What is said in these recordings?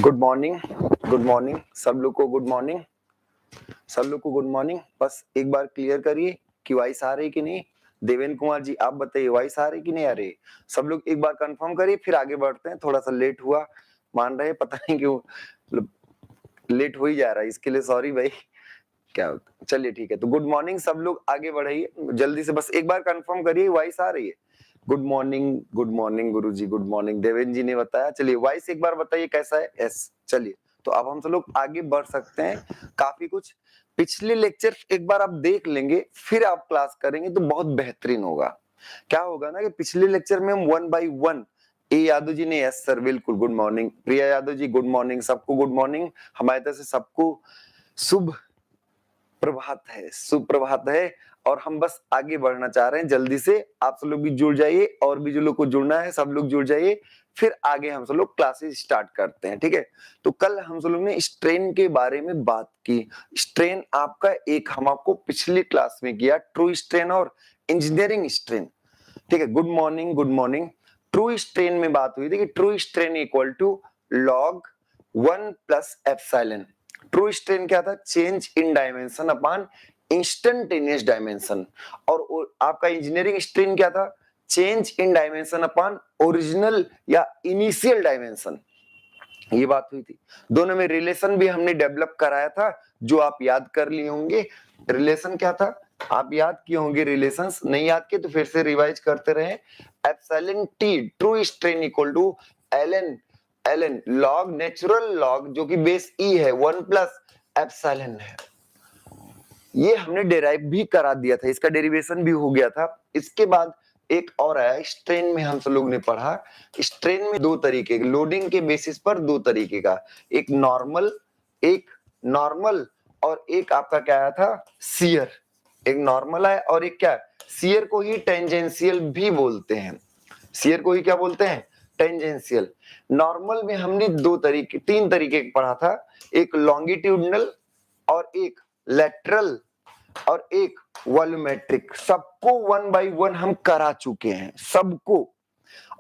Good morning, good morning सब लोग को गुड मॉर्निंग, सब लोग को गुड मॉर्निंग। बस एक बार क्लियर करिए कि वॉइस आ रही कि नहीं। देवेंद्र कुमार जी आप बताइए वॉइस आ रही कि नहीं आ रही। सब लोग एक बार कंफर्म करिए फिर आगे बढ़ते हैं। थोड़ा सा लेट हुआ मान रहे, पता नहीं क्यों लेट हो ही जा रहा है, इसके लिए सॉरी भाई। क्या चलिए ठीक है, तो गुड मॉर्निंग सब लोग आगे बढ़ाइए जल्दी से, बस एक बार कंफर्म करिए वॉइस आ रही है। गुड मॉर्निंग गुरुजी, गुड मॉर्निंग देवेंद्र जी ने बताया। चलिए वॉइस एक बार बताइए कैसा है। यस चलिए, तो अब हम सब लोग आगे बढ़ सकते हैं। काफी कुछ पिछले लेक्चर एक बार आप देख लेंगे फिर आप क्लास करेंगे तो बहुत बेहतरीन होगा। क्या होगा ना कि पिछले लेक्चर में हम 1 बाय 1 ए यादव जी ने यस सर बिल्कुल गुड मॉर्निंग, प्रिया यादव जी गुड मॉर्निंग, सबको गुड मॉर्निंग। हमारी तरफ से सबको शुभ प्रभात है, सुप्रभात है। और हम बस आगे बढ़ना चाह रहे हैं जल्दी से। आप सब लोग भी जुड़ जाइए और भी जो लोग को जुड़ना है सब लोग जुड़ जाइए, फिर आगे हम सब लोग क्लासेस स्टार्ट करते हैं। ठीक है, तो कल हम सब लोग ने स्ट्रेन के बारे में बात की। स्ट्रेन आपका एक हम आपको पिछली क्लास में किया, ट्रू स्ट्रेन और इंजीनियरिंग स्ट्रेन। ठीक है, good morning good morning. True strain में बात हुई थी कि true strain equal to log 1 plus epsilon. True strain क्या था? Change in dimension upon instantaneous dimension. और आपका इंजीनियरिंग स्ट्रेन क्या था? Change in dimension upon original या इनिशियल डायमेंशन। ये बात हुई थी। दोनों में रिलेशन भी हमने डेवलप कराया था जो आप याद कर लिए होंगे। रिलेशन क्या था आप याद किए होंगे, रिलेशंस नहीं याद किए तो फिर से रिवाइज करते रहे। Epsilon T true strain equal to LN LN log natural log जो कि बेस ई है 1 प्लस एप्सिलॉन है। ये हमने डेराइव भी करा दिया था, इसका डेरिवेशन भी हो गया था। इसके बाद एक और आया स्ट्रेन में, हम सब लोग ने पढ़ा स्ट्रेन में दो तरीके, लोडिंग के बेसिस पर दो तरीके का, एक नॉर्मल और एक आपका क्या आया था शियर। एक नॉर्मल है और एक क्या, शियर को ही टेंजेंशियल भी बोलते हैं। शियर को ही क्या बोलते हैं? टेंजेंशियल। नॉर्मल में हमने तीन तरीके पढ़ा था, एक लॉन्गिट्यूडनल और एक लेटरल और एक वॉल्यूमेट्रिक। सबको 1 बाय 1 हम करा चुके हैं सबको,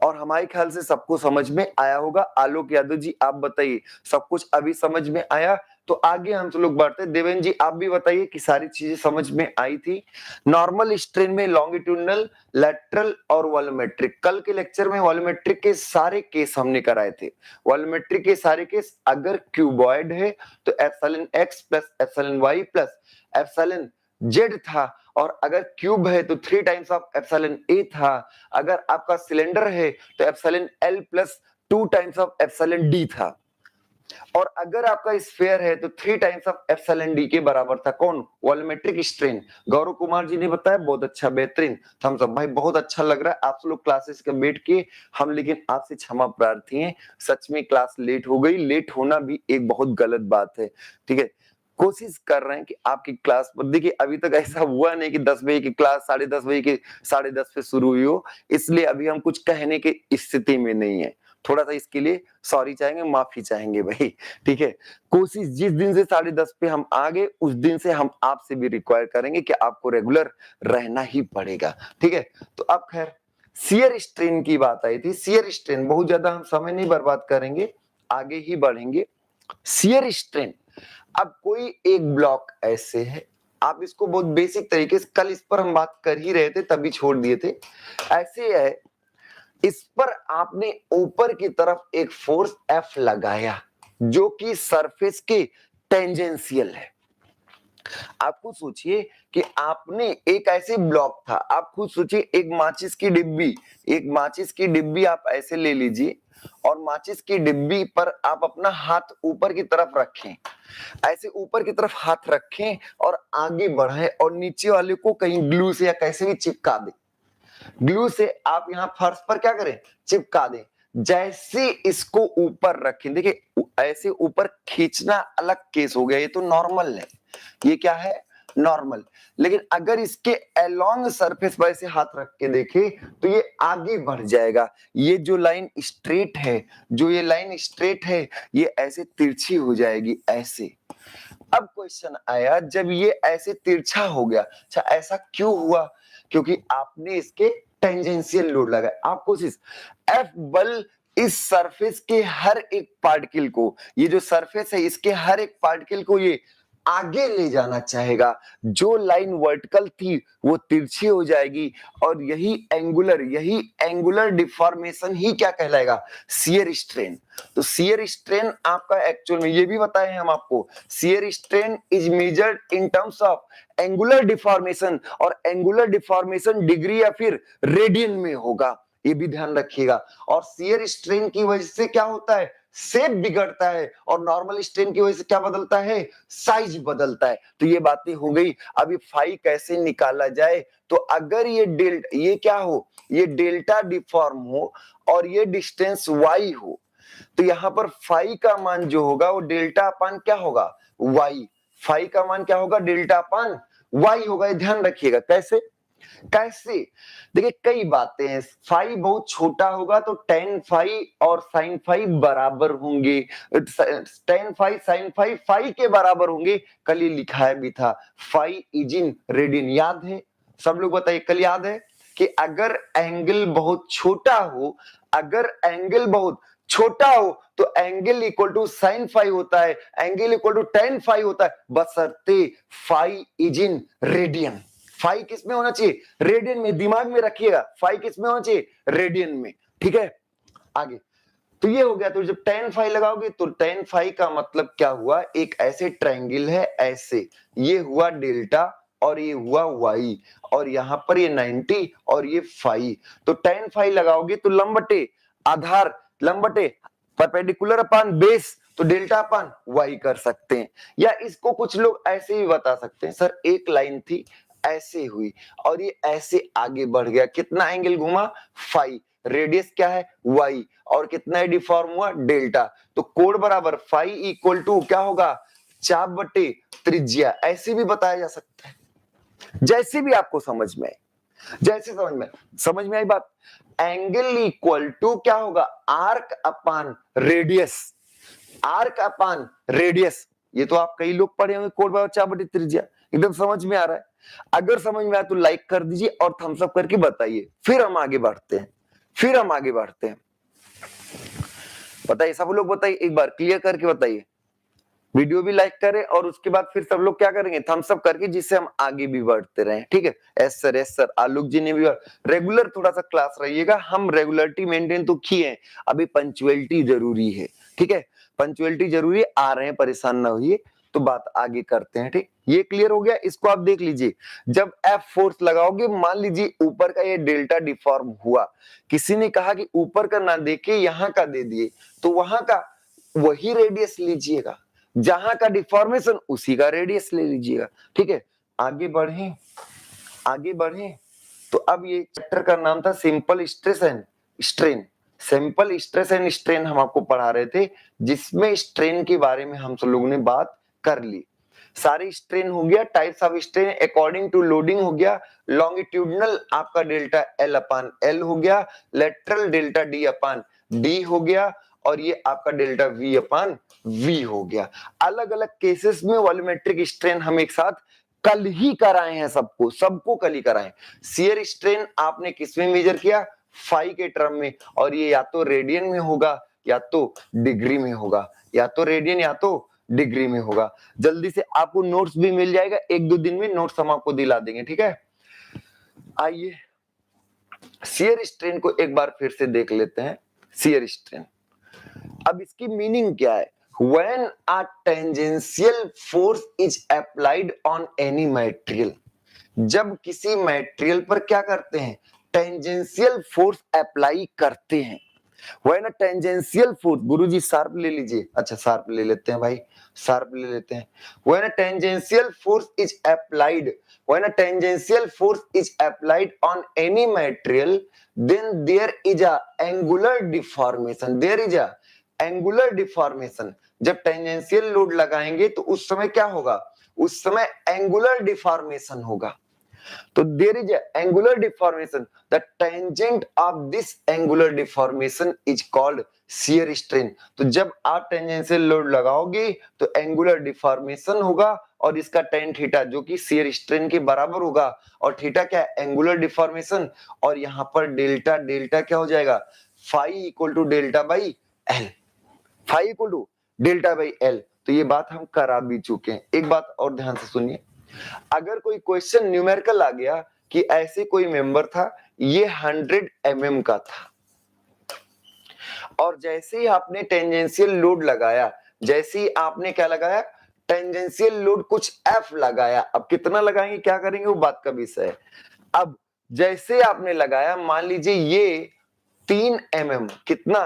और हमारे ख्याल से सबको समझ में आया होगा। आलोक यादव जी आप बताइए सब कुछ अभी समझ में आया? तो आगे हम सब लोग बढ़ते हैं। देवेंद्र जी आप भी बताइए कि सारी चीजें समझ में आई थी। नॉर्मल स्ट्रेन में लॉन्गिट्यूडनल, लेटरल और वॉल्यूमेट्रिक। कल के लेक्चर में वॉल्यूमेट्रिक के सारे केस हमने कराए थे। वॉल्यूमेट्रिक के सारे केस, अगर क्यूबॉइड है तो epsilon X plus epsilon Y plus epsilon Z था, और अगर क्यूब है तो 3 टाइम्स ऑफ एप्सिलॉन ए था। अगर आपका सिलेंडर है तो epsilon L plus 2 times of epsilon D था, और अगर आपका स्फीयर है तो 3 टाइम्स ऑफ एप्सिलॉन डी के बराबर था। कौन? Volumetric strain. गौरव कुमार जी ने बताया, बहुत अच्छा, बेहतरीन। थम्स अप भाई, बहुत अच्छा लग रहा है। आप लोग क्लासेस का वेट किए हम, लेकिन आपसे क्षमा प्रार्थी हैं, सच में क्लास लेट हो गई। लेट होना भी एक बहुत गलत बात है। ठीक है, कोशिश कर रहे हैं कि आपकी क्लास, देखिए अभी तक ऐसा हुआ नहीं कि 10 बजे की क्लास 10:30 बजे की 10:30 पे शुरू हुई हो, इसलिए अभी हम कुछ कहने की स्थिति में नहीं है। थोड़ा सा इसके लिए सॉरी चाहेंगे, माफी चाहेंगे भाई। ठीक है, कोशिश जिस दिन से 10:30 पे हम आ गए उस दिन से हम आपसे भी रिक्वायर करेंगे कि आपको रेगुलर रहना ही पड़ेगा। ठीक है, तो अब खैर शियर स्ट्रेन की बात आई थी। शियर स्ट्रेन, बहुत ज्यादा हम समय नहीं बर्बाद करेंगे, आगे ही बढ़ेंगे। शियर स्ट्रेन, अब कोई एक ब्लॉक ऐसे है, आप इसको बहुत बेसिक तरीके से, कल इस पर हम बात कर ही रहे थे तभी छोड़ दिए थे, ऐसे है। इस पर आपने ऊपर की तरफ एक फोर्स F लगाया जो कि सरफेस के टेंजेंशियल है। आप खुद सोचिए कि आपने एक ऐसे ब्लॉक था, आप खुद सोचिए एक माचिस की डिब्बी आप ऐसे ले लीजिए, और माचिस की डिब्बी पर आप अपना हाथ ऊपर की तरफ रखें, ऐसे ऊपर की तरफ हाथ रखें और आगे बढ़े, और नीचे वाले को कहीं ग्लू से या कैसे भी चिपका दें। ग्लू से आप यहाँ फर्श पर क्या करें? चिपका दें। जैसे इसको ऊपर रखें, देखिए ऐसे ऊपर खींचना अलग केस हो गया, ये तो नॉर्मल है, ये क्या है? नॉर्मल। लेकिन अगर इसके अलोंग सरफेस पर ऐसे हाथ रख के देखें तो ये आगे बढ़ जाएगा। ये जो लाइन स्ट्रेट है, ये ऐसे तिरछी हो जाएगी ऐसे। अब क्वेश्चन आया, जब ये ऐसे तिरछा हो गया, अच्छा ऐसा क्यों हुआ? क्योंकि आपने इसके टेंजेंशियल लोड लगाया। आप कोशिश, F बल इस सरफेस के हर एक पार्टिकल को, ये जो सरफेस है इसके हर एक पार्टिकल को ये आगे ले जाना चाहेगा। जो लाइन वर्टिकल थी वो तिरछी हो जाएगी और यही एंगुलर डिफॉर्मेशन ही क्या कहलाएगा, शियर स्ट्रेन। तो शियर स्ट्रेन आपका एक्चुअल में ये भी बताए हैं हम आपको, shear strain is measured in terms of angular deformation, और एंगुलर डिफॉर्मेशन डिग्री या फिर रेडियन में होगा, ये भी ध्यान रखिएगा। और शियर स्ट्रेन की वजह से क्या होता है, शेप बिगड़ता है, और नॉर्मल स्ट्रेन की वजह से क्या बदलता है, साइज बदलता है। तो ये बातें हो गई। अभी फाई कैसे निकाला जाए, तो अगर ये क्या हो, ये डेल्टा डिफॉर्म हो और ये डिस्टेंस y हो, तो यहां पर फाई का मान जो होगा वो डेल्टा अपान क्या होगा, y। फाई का मान क्या होगा, डेल्टा अपान y होगा। ये ध्यान रखिएगा। कैसे देखिए, कई बातें हैं। फाई बहुत छोटा होगा तो टेन फाई और साइन फाई बराबर होंगे, tan phi sine phi phi के बराबर होंगे। कल ये लिखा भी था, फाई इज इन रेडियन, याद है? सब लोग बताइए, कल याद है कि अगर एंगल बहुत छोटा हो, तो angle equal to sine phi होता है, angle equal to tan phi होता है, बशर्ते phi is in radian. Phi किस में होना चाहिए, रेडियन में। दिमाग में रखिएगा, फाई किस में होना चाहिए, रेडियन में। ठीक है, आगे तो ये हो गया। तो जब टेन फाई लगाओगे तो टेन फाई का मतलब क्या हुआ, एक ऐसे ट्रायंगल है, ऐसे ये हुआ डेल्टा और ये हुआ वाई, और यहां पर ये 90 और ये फाई। तो टेन फाई लगाओगे तो लंबटे आधार, लंबटे परपेंडिकुलर अपान बेस, तो डेल्टा अपान वाई कर सकते हैं। या इसको कुछ लोग ऐसे भी बता सकते हैं, सर एक लाइन थी ऐसे हुई और ये ऐसे आगे बढ़ गया, कितना एंगल घुमा, फाई, रेडियस क्या है, वाई, और कितना डिफॉर्म हुआ, डेल्टा। तो कोण बराबर फाई इक्वल टू क्या होगा, चाप बटे त्रिज्या। ऐसे भी बताया जा सकता है, जैसे भी आपको समझ में आए, जैसे समझ में आई बात। एंगल इक्वल टू क्या होगा, आर्क अपान रेडियस, आर्क अपान रेडियस। ये तो आप कई लोग पढ़े होंगे, कोण बराबर चाप बटे त्रिज्या। एकदम समझ में आ रहा है? अगर समझ में आया तो लाइक कर दीजिए और थम्स अप करके बताइए, फिर हम आगे बढ़ते हैं। बताइए सब लोग, बताइए एक बार क्लियर करके बताइए। वीडियो भी लाइक करें और उसके बाद फिर सब लोग क्या करेंगे, थम्स अप करके, जिससे हम आगे भी बढ़ते रहें। ठीक है, यस सर आलोक जी ने भी। रेगुलर थोड़ा सा क्लास रहिएगा, हम रेगुलरिटी मेंटेन तो किए हैं, अभी पंक्चुअलिटी जरूरी है। ठीक है, पंक्चुअलिटी जरूरी, आ रहे हैं, परेशान ना होइए। तो बात आगे करते हैं। ठीक, ये क्लियर हो गया। इसको आप देख लीजिए, जब F फोर्स लगाओगे, मान लीजिए ऊपर का ये डेल्टा डिफॉर्म हुआ, किसी ने कहा कि ऊपर का ना देके यहां का दे दिए, तो वहां का वही रेडियस लीजिएगा, जहां का डिफॉर्मेशन उसी का रेडियस ले लीजिएगा। ठीक है, आगे बढ़े। तो अब ये चैप्टर का नाम था simple stress and strain. Simple stress and strain हम आपको पढ़ा रहे थे, जिसमें स्ट्रेन के बारे में हम सब लोगों ने बात कर ली। सारी स्ट्रेन हो गया, types of strain according to loading हो गया, लॉन्गिट्यूडनल आपका डेल्टा एल अपान एल हो गया, लेटरल डेल्टा डी अपान डी हो गया, और ये आपका डेल्टा वी अपान वी हो गया। अलग अलग केसेस में वॉल्यूमेट्रिक स्ट्रेन हम एक साथ कल ही कराए हैं, सबको कल ही कराए। शियर स्ट्रेन आपने किसमें मेजर किया, फाई के टर्म में, और ये या तो रेडियन में होगा या तो डिग्री में होगा, या तो रेडियन या तो डिग्री में होगा। जल्दी से आपको नोट्स भी मिल जाएगा, एक दो दिन में नोट्स हम आपको दिला देंगे। ठीक है, आइए शियर स्ट्रेन को एक बार फिर से देख लेते हैं। शियर स्ट्रेन, अब इसकी मीनिंग क्या है, when a tangential force is applied on any material, जब किसी मटेरियल पर क्या करते हैं, टेंजेंशियल फोर्स अप्लाई करते हैं। when a tangential force, Guruji sharp ले लीजिए, अच्छा शार्प ले लेते हैं भाई, शार्प ले लेते हैं। when a tangential force is applied on any material, then there is a angular deformation, जब टेंजेंशियल लोड लगाएंगे तो उस समय क्या होगा, उस समय एंगुलर डिफॉर्मेशन होगा। तो there is a angular deformation, the tangent of this angular deformation is called shear strain. तो जब आप टेंजेंशियल लोड लगाओगे तो एंगुलर डिफॉर्मेशन होगा और इसका tan थीटा जो कि शियर स्ट्रेन के बराबर होगा, और थीटा क्या है, एंगुलर डिफॉर्मेशन, और यहाँ पर डेल्टा डेल्टा क्या हो जाएगा, phi equal to delta by L, phi equal to delta by L. तो ये बात हम करा भी चुके हैं। एक बात और ध्यान से सुनिए, अगर कोई क्वेश्चन न्यूमेरिकल आ गया कि ऐसे कोई मेंबर था, ये 100 mm का था, और जैसे ही आपने टेंजेंशियल लोड लगाया, जैसे ही आपने क्या लगाया, टेंजेंशियल लोड कुछ F लगाया, अब कितना लगाएंगे क्या करेंगे वो बात का विषय है। अब जैसे आपने लगाया, मान लीजिए ये 3 mm, कितना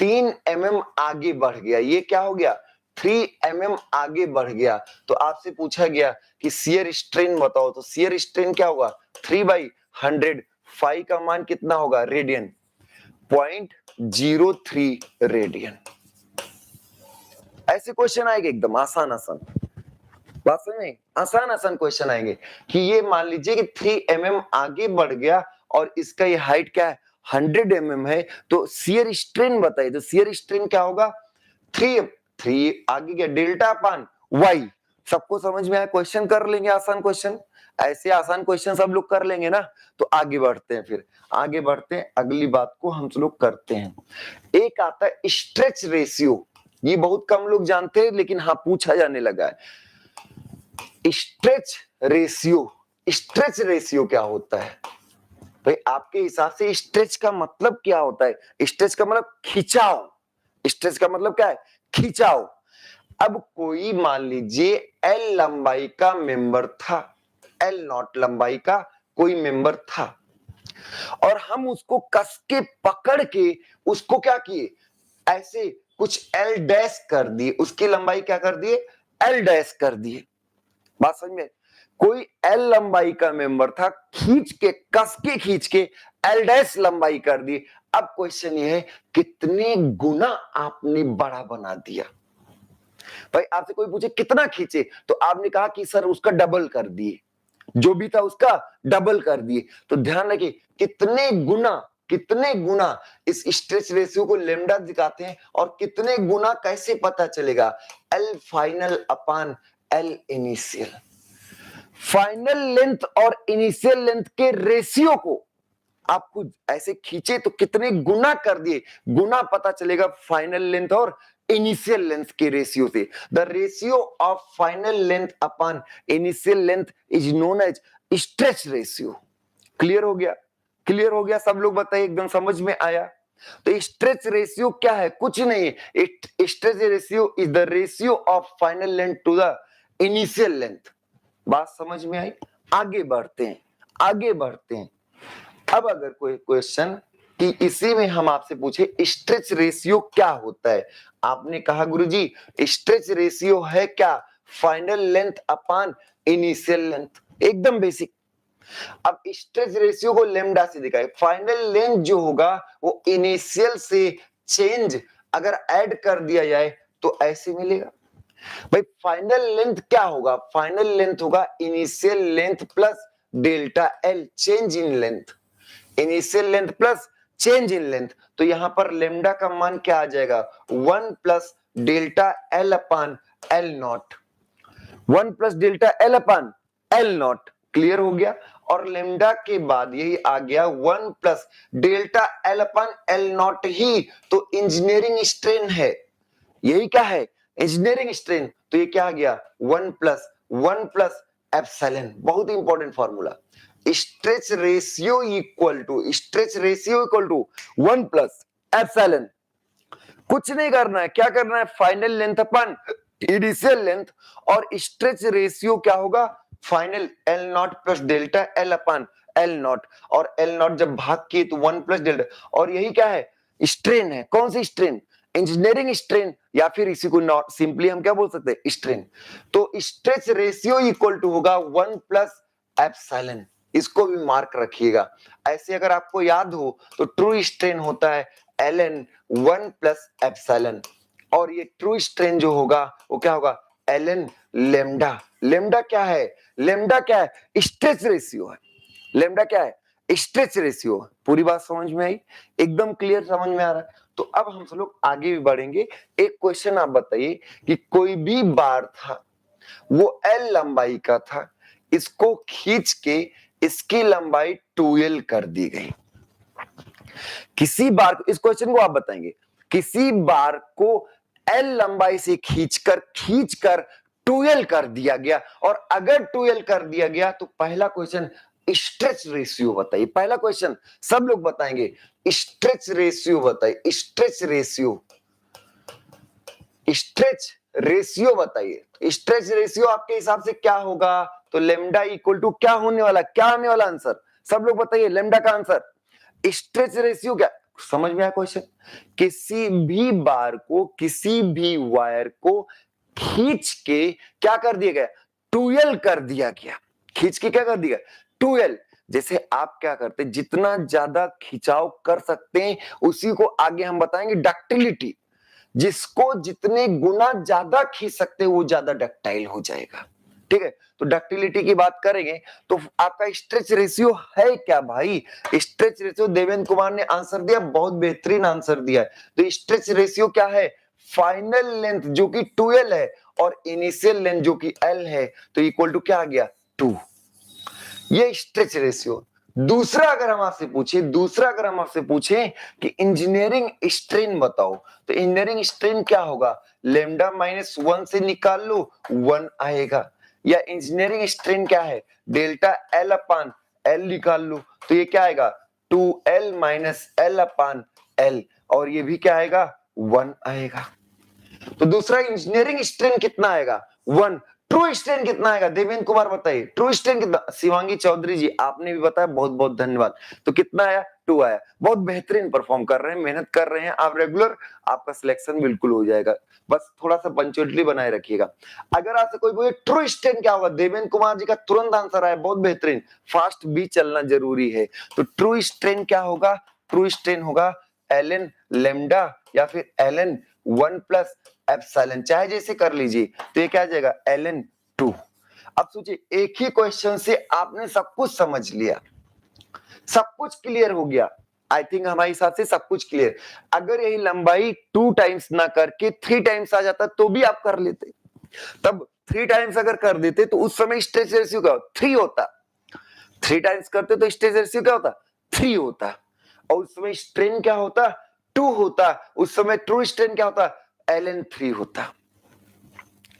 3 mm आगे बढ़ गया, ये क्या हो गया 3 mm आगे बढ़ गया, तो आपसे पूछा गया कि शियर स्ट्रेन बताओ, तो शियर स्ट्रेन क्या होगा 3/100, फाई का मान कितना होगा रेडियन, 0.03 रेडियन। ऐसे क्वेश्चन आएंगे एकदम आसान आसान, बात समझ में, आसान आसान क्वेश्चन आएंगे कि ये मान लीजिए कि 3 mm आगे बढ़ गया और इसका ये हाइट क्या है 100 mm है, तो शियर स्ट्रेन बताइए, तो शियर स्ट्रेन क्या होगा 3 आगे क्या डेल्टा अपान वाई। सबको समझ में आया, क्वेश्चन कर लेंगे आसान क्वेश्चन, ऐसे आसान क्वेश्चन सब लोग कर लेंगे ना। तो आगे बढ़ते हैं, फिर आगे बढ़ते हैं, अगली बात को हम लोग करते हैं। एक आता है स्ट्रेच रेशियो, ये बहुत कम लोग जानते हैं लेकिन हाँ पूछा जाने लगा है। स्ट्रेच रेशियो, स्ट्रेच रेशियो क्या होता है भाई, आपके हिसाब से स्ट्रेच का मतलब क्या होता है? स्ट्रेच का मतलब खिंचाव, स्ट्रेच का मतलब क्या है, खिंचाव। अब कोई मान लीजिए एल लंबाई का मेंबर था, एल नॉट लंबाई का कोई मेंबर था, और हम उसको कस के पकड़ के उसको क्या किए, ऐसे कुछ एल डैश कर दिए, उसकी लंबाई क्या कर दिए, एल डैश कर दिए। बात समझ में, कोई एल लंबाई का मेंबर था, खींच के कस के खींच के एल डैश लंबाई कर दी। अब क्वेश्चन ये है कितने गुना आपने बड़ा बना दिया। भाई आपसे कोई पूछे कितना खींचे, तो आपने कहा कि सर उसका डबल कर दिए, जो भी था उसका डबल कर दिए। तो ध्यान रखिए कितने गुना, कितने गुना, इस स्ट्रेच रेशियो को लेमडा दिखाते हैं, और कितने गुना कैसे पता चलेगा, एल फाइनल अपान एल इनिशियल। फाइनल लेंथ और इनिशियल लेंथ के रेशियो को आपको ऐसे खींचे तो कितने गुना कर दिए, गुना पता चलेगा फाइनल लेंथ और इनिशियल लेंथ के रेशियो से। The ratio of final length upon initial length is known as stretch ratio. Clear हो गया, क्लियर हो गया सब लोग बताइए, एकदम समझ में आया। तो स्ट्रेच रेशियो क्या है, कुछ नहीं है, stretch ratio is the ratio of final length to the initial length. बात समझ में आई, आगे बढ़ते हैं, आगे बढ़ते हैं। अब अगर कोई क्वेश्चन कि इसी में हम आपसे पूछे स्ट्रेच रेशियो क्या होता है, आपने कहा गुरुजी स्ट्रेच रेशियो है क्या, final length upon initial length, एकदम बेसिक। अब स्ट्रेच रेशियो को लेमडा से दिखाए, फाइनल लेंथ जो होगा वो इनिशियल से चेंज अगर ऐड कर दिया जाए तो ऐसे मिलेगा। भाई फाइनल लेंथ क्या होगा, फाइनल लेंथ होगा initial length plus delta L, change in length, initial length plus change in length. तो यहां पर लेमडा का मान क्या आ जाएगा, 1 plus delta L upon L not, 1 plus delta L upon L not. Clear हो गया, और लेमडा के बाद यही आ गया 1 plus delta L upon L not ही तो इंजीनियरिंग स्ट्रेन है, यही क्या है इंजीनियरिंग स्ट्रेन। तो ये क्या आ गया 1 प्लस एप्सिलॉन, बहुत important formula. Stretch ratio equal to, stretch ratio equal to 1 plus epsilon. कुछ नहीं करना है, क्या करना है, final length upon initial length, और स्ट्रेच रेशियो क्या होगा, final L nought plus delta L upon L nought, और एल नॉट जब भाग किए तो 1 प्लस डेल्टा, और यही क्या है स्ट्रेन है। कौन सी स्ट्रेन, इंजीनियरिंग स्ट्रेन, या फिर इसी को नॉट सिंपली हम क्या बोल सकते हैं स्ट्रेन। तो स्ट्रेच रेशियो इक्वल टू होगा 1 प्लस एप्सिलॉन, इसको भी मार्क रखिएगा। ऐसे अगर आपको याद हो तो ट्रू स्ट्रेन होता है ln 1 प्लस एप्सिलॉन, और ये ट्रू स्ट्रेन जो होगा वो क्या होगा ln लेमडा। लेमडा क्या है, लेमडा क्या है स्ट्रेच रेशियो है, लेमडा क्या है स्ट्रेच रेशियो। पूरी बात समझ में आई, एकदम क्लियर समझ में आ रहा है। तो अब हम सब लोग आगे भी बढ़ेंगे। एक क्वेश्चन आप बताइए कि कोई भी बार था, वो L लंबाई का था, इसको खींच के इसकी लंबाई 2L कर दी गई। किसी बार, इस क्वेश्चन को आप बताएंगे, किसी बार को L लंबाई से खींचकर 2L कर दिया गया, और अगर 2L कर दिया गया तो पहला क्वेश्चन स्ट्रेच रेशियो बताइए। पहला क्वेश्चन सब लोग बताएंगे, स्ट्रेच रेशियो बताइए। स्ट्रेच रेशियो, स्ट्रेच रेशियो बताइए। स्ट्रेच रेशियो आपके हिसाब से क्या होगा? तो लेमडा इक्वल टू क्या होने वाला, क्या आने वाला आंसर? सब लोग बताइए लेमडा का आंसर। स्ट्रेच रेशियो क्या, समझ में आया क्वेश्चन? किसी भी बार को, किसी भी वायर को खींच के क्या कर दिया गया? 2L कर दिया गया। खींच के क्या कर दिया? 2L। जैसे आप क्या करते, जितना ज्यादा खिंचाव कर सकते हैं उसी को आगे हम बताएंगे डक्टिलिटी। जिसको जितने गुना ज्यादा खींच सकते हैं वो ज्यादा डक्टाइल हो जाएगा। ठीक है, तो डक्टिलिटी की बात करेंगे तो आपका स्ट्रेच रेशियो है क्या भाई? स्ट्रेच रेशियो देवेंद्र कुमार ने आंसर दिया, बहुत बेहतरीन आंसर दिया है। तो स्ट्रेच रेशियो क्या है? फाइनल लेंथ जो कि 2L है और इनिशियल लेंथ जो कि L है, तो इक्वल टू क्या आ गया? 2। ये स्ट्रेच रेशियो। दूसरा अगर हम आपसे पूछे कि इंजीनियरिंग स्ट्रेन बताओ, तो इंजीनियरिंग स्ट्रेन क्या होगा? लेमडा माइनस 1 से निकाल लो, 1 आएगा। या इंजीनियरिंग स्ट्रेन क्या है? डेल्टा L अपान L निकाल लो, तो ये क्या आएगा? 2L माइनस L अपान L, और ये भी क्या आएगा? 1 आएगा। तो दूसरा इंजीनियरिंग स्ट्रेन कितना आएगा? 1। ट्रू स्ट्रेन कितना आएगा? देवेंद्र कुमार बताइए, ट्रू स्ट्रेन कितना? शिवांगी चौधरी जी आपने भी बताया, बहुत बहुत धन्यवाद। तो कितना आया? 2 आया। बहुत बेहतरीन परफॉर्म कर रहे हैं, मेहनत कर रहे हैं आप रेगुलर, आपका सिलेक्शन बिल्कुल हो जाएगा। बस थोड़ा सा पंक्चुअलिटी बनाए रखिएगा। अगर आपसे कोई बोले ट्रू स्ट्रेन क्या होगा, देवेंद्र कुमार जी का तुरंत आंसर आया, बहुत बेहतरीन। फास्ट भी चलना जरूरी है। तो ट्रू स्ट्रेन क्या होगा? ट्रू स्ट्रेन होगा ln लेमडा या फिर ln 1 प्लस एप्सिलॉन, चाहे जैसे कर लीजिए। तो ये क्या आ जाएगा? ln 2। अब सोचिए, एक ही क्वेश्चन से आपने सब कुछ समझ लिया, सब कुछ क्लियर हो गया। आई थिंक हमारे हिसाब से सब कुछ क्लियर। अगर यही लंबाई 2 टाइम्स ना करके 3 टाइम्स आ जाता तो भी आप कर लेते। तब 3 टाइम्स अगर कर देते तो उस समय स्ट्रेच रेशियो क्या होता? 3 होता। 3 टाइम्स करते तो स्ट्रेच रेशियो क्या होता? 3 होता। और उस समय स्ट्रेन क्या होता? 2 होता। उस समय ट्रू स्ट्रेन क्या होता? ln 3 होता।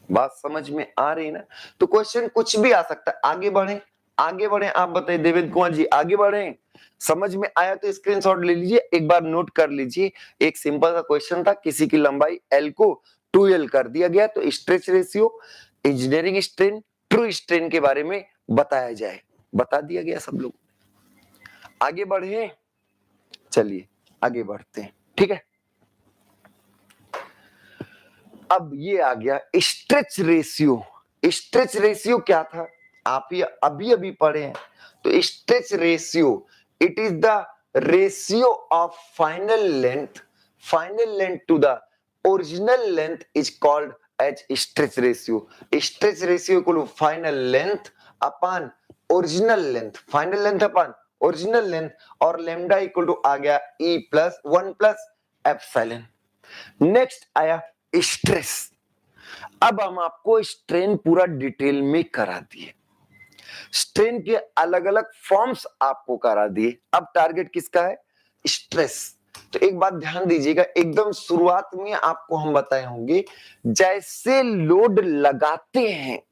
बात समझ में आ रही ना? तो क्वेश्चन कुछ भी आ सकता है। आगे बढ़े, आगे बढ़े, आप बताइए देवेंद्र कुमार जी, आगे बढ़े। समझ में आया तो स्क्रीनशॉट ले लीजिए, एक बार नोट कर लीजिए। एक सिंपल सा क्वेश्चन था, किसी की लंबाई L को 2L कर दिया गया, तो stretch ratio, engineering strain, true strain के बारे में बताया जाए, बता दिया गया सब लोग। आगे बढ़े, चलिए आगे बढ़ते हैं। ठीक है, अब ये आ गया स्ट्रेच रेशियो। स्ट्रेच रेशियो क्या था? आप ये अभी अभी पढ़े हैं। तो stretch ratio, it is the ratio of final length to the original length is called as stretch ratio. Stretch ratio equal to final length upon original length, final length upon original length, और lambda equal to आ गया E plus 1 plus epsilon. Next आया stress. अब हम आपको strain पूरा detail में करा दिए, स्ट्रेन के अलग अलग फॉर्म्स आपको करा दिए। अब टारगेट किसका है? स्ट्रेस। तो एक बात ध्यान दीजिएगा, एकदम शुरुआत में आपको हम बताए होंगे, जैसे लोड लगाते हैं,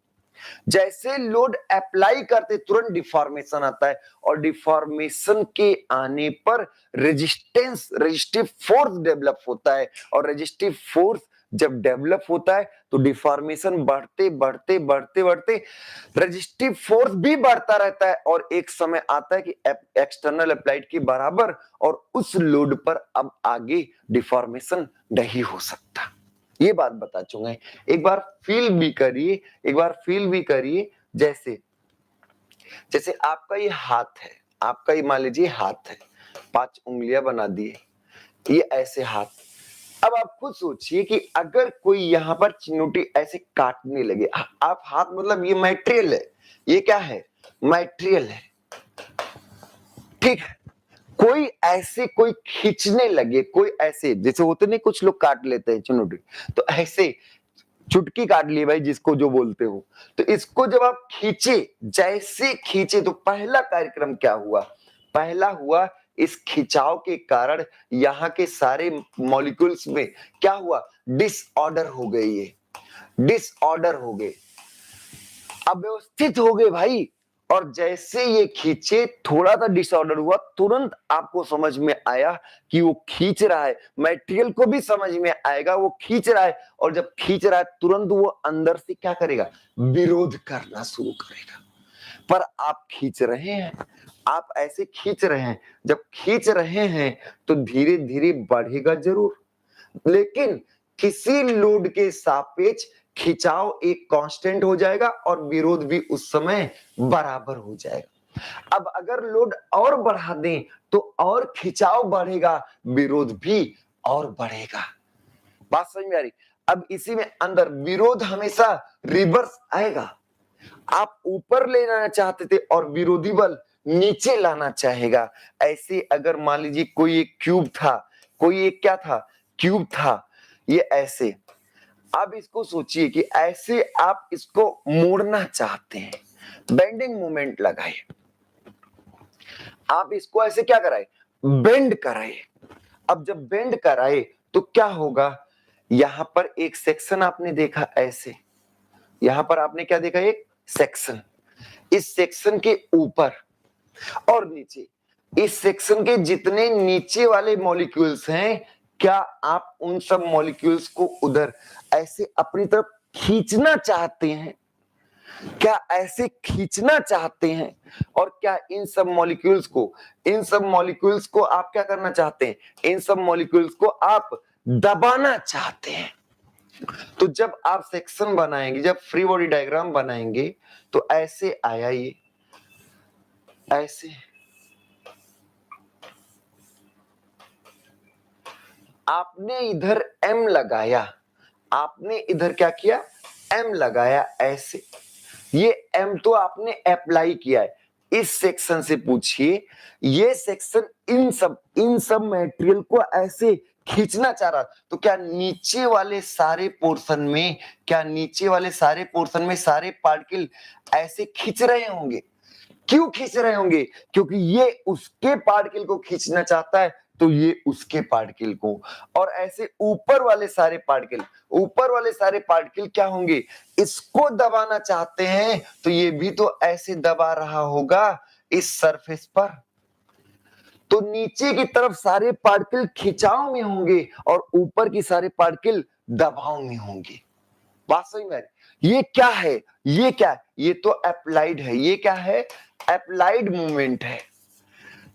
जैसे लोड अप्लाई करते तुरंत डिफॉर्मेशन आता है, और डिफॉर्मेशन के आने पर रेजिस्टिव फोर्स डेवलप होता है, और रेजिस्टिव फोर्स जब डेवलप होता है तो डिफॉर्मेशन बढ़ते बढ़ते बढ़ते बढ़ते रेजिस्टिव फोर्स भी बढ़ता रहता है, और एक समय आता है कि एक्सटर्नल अप्लाइड के बराबर, और उस लोड पर अब आगे डिफॉर्मेशन नहीं हो सकता। ये बात बता चुका है। एक बार फील भी करिए, एक बार फील भी करिए। जैसे जैसे आपका ये हाथ है, आपका ये मान लीजिए हाथ है, 5 उंगलियां बना दिए, ये ऐसे हाथ। अब आप खुद सोचिए कि अगर कोई यहां पर चिनोटी ऐसे काटने लगे, आप हाथ मतलब ये मटेरियल है, ये क्या है? मटेरियल है। ठीक है, कोई ऐसे कोई खींचने लगे, कोई ऐसे जैसे होते नहीं कुछ लोग काट लेते हैं चुनौती, तो ऐसे चुटकी काट ली भाई जिसको जो बोलते हो, तो इसको जब आप खींचे, जैसे खींचे तो पहला कार्यक्रम क्या हुआ, पहला हुआ इस खिंचाव के कारण यहाँ के सारे मॉलिक्यूल्स में क्या हुआ, डिसऑर्डर हो गए, ये डिसऑर्डर हो गए, अव्यवस्थित हो गए भाई। और जैसे ये खींचे, थोड़ा सा डिसऑर्डर हुआ, तुरंत आपको समझ में आया कि वो खींच रहा है, मटेरियल को भी समझ में आएगा वो खींच रहा है, और जब खींच रहा है तुरंत वो अंदर से क्या करेगा, विरोध करना शुरू करेगा। पर आप खींच रहे हैं, आप ऐसे खींच रहे हैं, जब खींच रहे हैं तो धीरे धीरे बढ़ेगा जरूर, लेकिन किसी लोड के सापेक्ष खिंचाव एक कांस्टेंट हो जाएगा और विरोध भी उस समय बराबर हो जाएगा। अब अगर लोड और बढ़ा दें तो और खिंचाव बढ़ेगा, विरोध भी और बढ़ेगा। बात समझ में आ रही? अब इसी में अंदर विरोध हमेशा रिवर्स आएगा। आप ऊपर ले जाना चाहते थे और विरोधी बल नीचे लाना चाहेगा। ऐसे अगर मान लीजिए कोई एक क्यूब था, कोई एक क्या था, क्यूब था, ये ऐसे, अब इसको सोचिए कि ऐसे आप इसको मोड़ना चाहते हैं, बेंडिंग मोमेंट लगाए, आप इसको ऐसे क्या कराए, बेंड कराए। अब जब बेंड कराए तो क्या होगा, यहां पर एक सेक्शन आपने देखा ऐसे, यहां पर आपने क्या देखा, एक सेक्शन, इस सेक्शन के ऊपर और नीचे, इस सेक्शन के जितने नीचे वाले मॉलिक्यूल्स हैं, क्या आप उन सब मॉलिक्यूल्स को उधर ऐसे अपनी तरफ खींचना चाहते हैं, क्या ऐसे खींचना चाहते हैं, और क्या इन सब मॉलिक्यूल्स को, इन सब मॉलिक्यूल्स को आप क्या करना चाहते हैं, इन सब मॉलिक्यूल्स को आप दबाना चाहते हैं। तो जब आप सेक्शन बनाएंगे, जब फ्री बॉडी डायग्राम बनाएंगे तो ऐसे आया, ये ऐसे, आपने इधर M लगाया, आपने इधर क्या किया, M लगाया ऐसे, ये M तो आपने अप्लाई किया है। इस सेक्शन से पूछिए, ये सेक्शन इन सब मटेरियल को ऐसे खींचना चाह रहा, तो क्या नीचे वाले सारे पोर्शन में, क्या नीचे वाले सारे पोर्शन में सारे पार्टिकल ऐसे खींच रहे होंगे? क्यों खींच रहे होंगे? क्योंकि ये उसके पार्टिकल को खींचना चाहता है, तो ये उसके पार्टिकल को, और ऐसे ऊपर वाले सारे पार्टिकल, ऊपर वाले सारे पार्टिकल क्या होंगे, इसको दबाना चाहते हैं, तो ये भी तो ऐसे दबा रहा होगा इस सरफेस पर। तो नीचे की तरफ सारे पार्टिकल खिंचाव में होंगे और ऊपर की सारे पार्टिकल दबाव में होंगे। बात समझ में? ये क्या है, ये क्या है, ये तो अप्लाइड है, ये क्या है, अप्लाइड मूवमेंट है,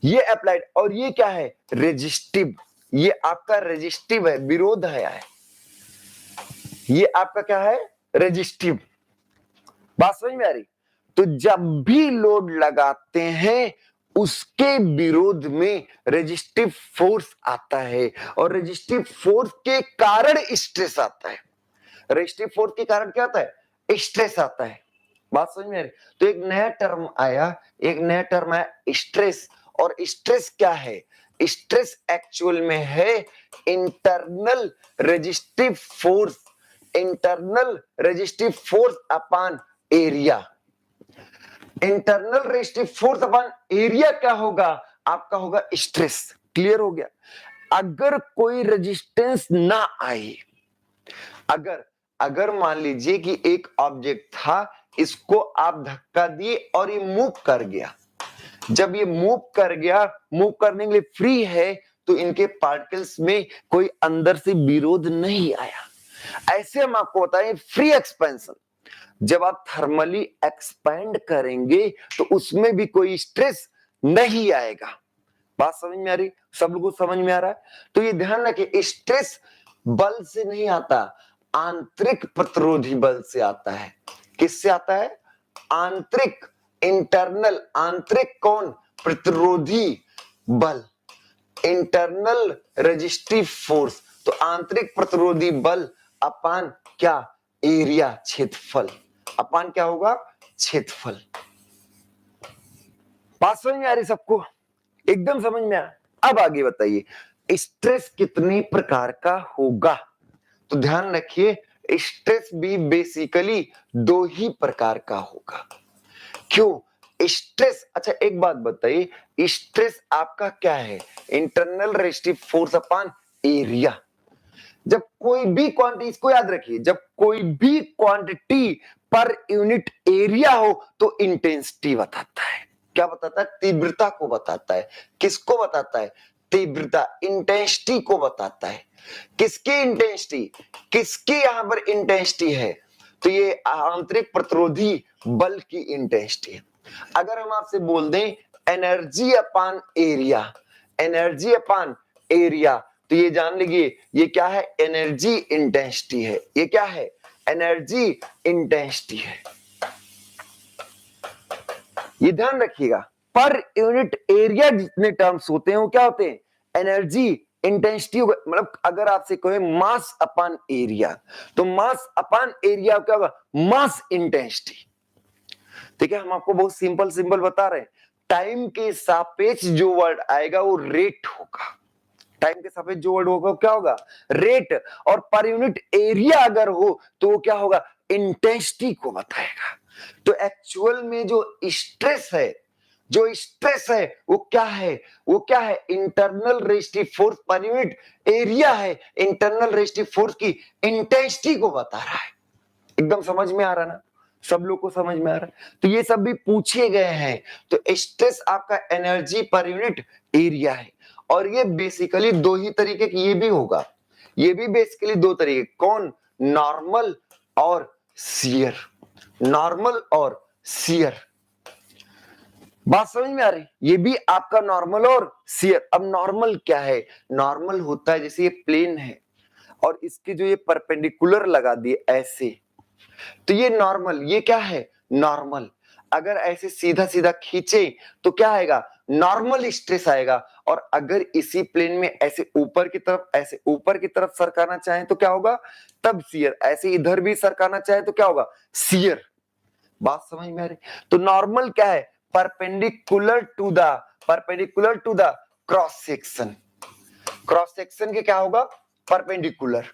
ये अप्लाइड, और ये क्या है, रेजिस्टिव, ये आपका रेजिस्टिव है, विरोध है, ये आपका क्या है, रेजिस्टिव। बात समझ में आ रही? तो जब भी लोड लगाते हैं उसके विरोध में रेजिस्टिव फोर्स आता है, और रेजिस्टिव फोर्स के कारण स्ट्रेस आता है। रेजिस्टिव फोर्स के कारण क्या आता है, स्ट्रेस आता है। बात समझ में आ रही? तो एक नया टर्म आया, एक नया टर्म आया, स्ट्रेस। और स्ट्रेस क्या है, स्ट्रेस एक्चुअल में है internal resistive force, internal resistive force upon area. Internal resistive force upon area क्या होगा, आपका होगा स्ट्रेस। क्लियर हो गया? अगर कोई रेजिस्टेंस ना आए, अगर मान लीजिए कि एक ऑब्जेक्ट था, इसको आप धक्का दिए और ये मूव कर गया, जब ये मूव कर गया, मूव करने के लिए फ्री है, तो इनके पार्टिकल्स में कोई अंदर से विरोध नहीं आया। ऐसे हम आपको बताएं फ्री एक्सपेंशन, जब आप थर्मली एक्सपेंड करेंगे तो उसमें भी कोई स्ट्रेस नहीं आएगा। बात समझ में आ रही? सब लोगों को समझ में आ रहा है? तो ये ध्यान रखिए, स्ट्रेस बल से नहीं आता, आंतरिक प्रतिरोधी बल से आता है। किससे आता है? आंतरिक, इंटरनल, आंतरिक कौन, प्रतिरोधी बल, इंटरनल रेजिस्टिव फोर्स। तो आंतरिक प्रतिरोधी बल अपान क्या, एरिया, क्षेत्रफल, अपान क्या होगा, क्षेत्रफल। बात समझ में आ रही सबको? एकदम समझ में आया। अब आगे बताइए स्ट्रेस कितने प्रकार का होगा। तो ध्यान रखिए स्ट्रेस भी बेसिकली दो ही प्रकार का होगा। क्यों? स्ट्रेस, अच्छा एक बात बताइए स्ट्रेस आपका क्या है? Internal restive force upon area. जब कोई भी क्वांटिटी, इसको याद रखिए, जब कोई भी क्वांटिटी पर यूनिट एरिया हो तो इंटेंसिटी बताता है। क्या बताता है? तीव्रता को बताता है। किसको बताता है? तीव्रता, इंटेंसिटी को बताता है। किसकी इंटेंसिटी? किसकी यहां पर इंटेंसिटी है? तो ये आंतरिक प्रतिरोधी बल की इंटेंसिटी है। अगर हम आपसे बोल दें energy upon area, energy upon area, तो ये जान लीजिए ये क्या है? एनर्जी इंटेंसिटी है। ये क्या है? एनर्जी इंटेंसिटी है। ये ध्यान रखिएगा पर यूनिट एरिया जितने टर्म्स होते हैं वो क्या होते हैं? Energy intensity. मतलब अगर आपसे कहे मास अपॉन एरिया, तो मास अपॉन एरिया क्या होगा? मास इंटेंसिटी। ठीक है, हम आपको बहुत सिंपल सिंपल बता रहे हैं। टाइम के सापेक्ष जो वर्ड आएगा वो रेट होगा। टाइम के सापेक्ष जो वर्ड होगा क्या होगा? रेट। और पर यूनिट एरिया अगर हो तो वो क्या होगा? इंटेंसिटी को बताएगा। तो एक्चुअल में जो स्ट्रेस है, जो स्ट्रेस है वो क्या है? वो क्या है? Internal restive force per unit area है। इंटरनल रेस्टिव फोर्स की इंटेंसिटी को बता रहा है। एकदम समझ में आ रहा ना? सब लोग को समझ में आ रहा है? तो ये सब भी पूछे गए हैं। तो स्ट्रेस आपका एनर्जी पर यूनिट एरिया है। और ये बेसिकली दो ही तरीके की, ये भी होगा, ये भी बेसिकली दो तरीके। कौन? नॉर्मल और शियर। नॉर्मल और शियर। बात समझ में आ रही? ये भी आपका नॉर्मल और शियर। अब नॉर्मल क्या है? नॉर्मल होता है जैसे ये प्लेन है और इसके जो ये परपेंडिकुलर लगा दिए ऐसे, तो ये नॉर्मल। ये क्या है? नॉर्मल। अगर ऐसे सीधा सीधा खींचे तो क्या आएगा? नॉर्मल स्ट्रेस आएगा। और अगर इसी प्लेन में ऐसे ऊपर की तरफ, ऐसे ऊपर की तरफ सरकाना चाहे तो क्या होगा? तब शियर। ऐसे इधर भी सरकाना चाहे तो क्या होगा? शियर। बात समझ में आ रही? तो नॉर्मल क्या है? Perpendicular to the cross section. Cross section के क्या होगा? परपेंडिकुलर।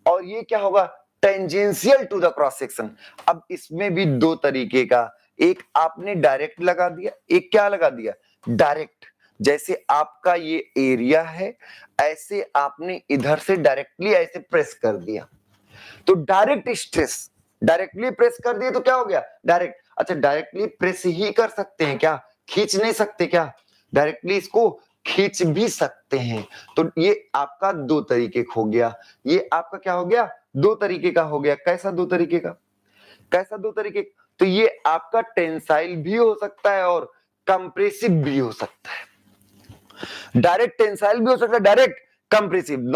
और ये क्या होगा? Tangential to the cross section. अब इसमें भी दो तरीके का, एक आपने डायरेक्ट लगा दिया, एक क्या लगा दिया? डायरेक्ट। जैसे आपका ये एरिया है, ऐसे आपने इधर से डायरेक्टली ऐसे प्रेस कर दिया तो डायरेक्ट स्ट्रेस। डायरेक्टली प्रेस कर दिए तो क्या हो गया? डायरेक्ट। अच्छा डायरेक्टली प्रेस ही कर सकते हैं क्या? खींच नहीं सकते क्या? डायरेक्टली इसको खींच भी सकते हैं। तो ये आपका दो तरीके का हो गया। ये आपका क्या हो गया? दो तरीके का हो गया। कैसा दो तरीके का? कैसा दो तरीके? तो ये आपका टेंसाइल भी हो सकता है और कंप्रेसिव भी हो सकता है। डायरेक्ट टेंसाइल भी हो सकता है, डायरेक्ट कंप्रेसिव।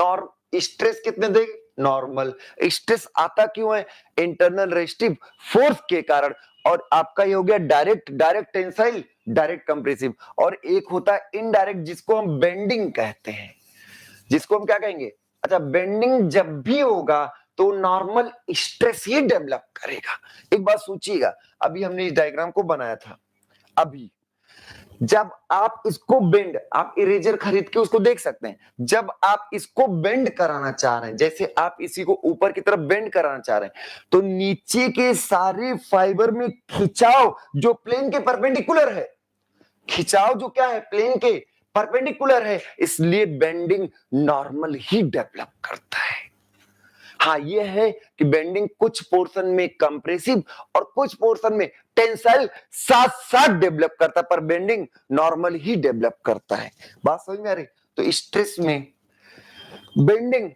स्ट्रेस कितने देंगे? नॉर्मल। स्ट्रेस आता क्यों है? इंटरनल रेस्टिव फोर्स के कारण। और आपका ये हो गया direct, direct tensile, direct compressive. और एक होता है इनडायरेक्ट जिसको हम बेंडिंग कहते हैं। जिसको हम क्या कहेंगे? अच्छा बेंडिंग जब भी होगा तो नॉर्मल स्ट्रेस ही डेवलप करेगा। एक बात सोचिएगा, अभी हमने इस डायग्राम को बनाया था, अभी जब आप इसको बेंड, आप इरेजर खरीद के उसको देख सकते हैं, जब आप इसको बेंड कराना चाह रहे हैं, जैसे आप इसी को ऊपर की तरफ बेंड कराना चाह रहे हैं, तो नीचे के सारे फाइबर में खिंचाव जो प्लेन के परपेंडिकुलर है, खिंचाव जो क्या है? प्लेन के परपेंडिकुलर है, इसलिए बेंडिंग नॉर्मल ही डेवलप करता है। हाँ ये है कि बेंडिंग कुछ पोर्शन में कंप्रेसिव और कुछ पोर्शन में टेंसाइल साथ साथ डेवलप करता है, पर बेंडिंग नॉर्मल ही डेवलप करता है। बात समझ में आ रही? तो स्ट्रेस में बेंडिंग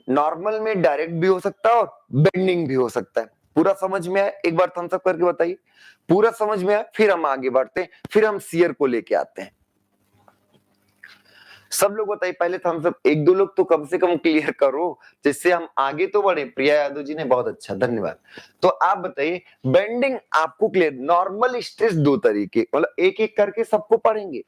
नॉर्मल में डायरेक्ट भी हो सकता है और बेंडिंग भी हो सकता है। पूरा समझ में आया? एक बार थम्स अप करके बताइए पूरा समझ में आया। फिर हम आगे बढ़ते हैं, फिर हम शियर को लेके आते हैं। सब लोग बताइए पहले थम्स अप, एक दो लोग तो कम से कम क्लियर करो जिससे हम आगे तो बढ़े। प्रिया यादव जी ने बहुत अच्छा, धन्यवाद। तो आप बताइए बेंडिंग आपको क्लियर। नॉर्मल स्ट्रेस दो तरीके, मतलब एक एक करके सबको पढ़ेंगे,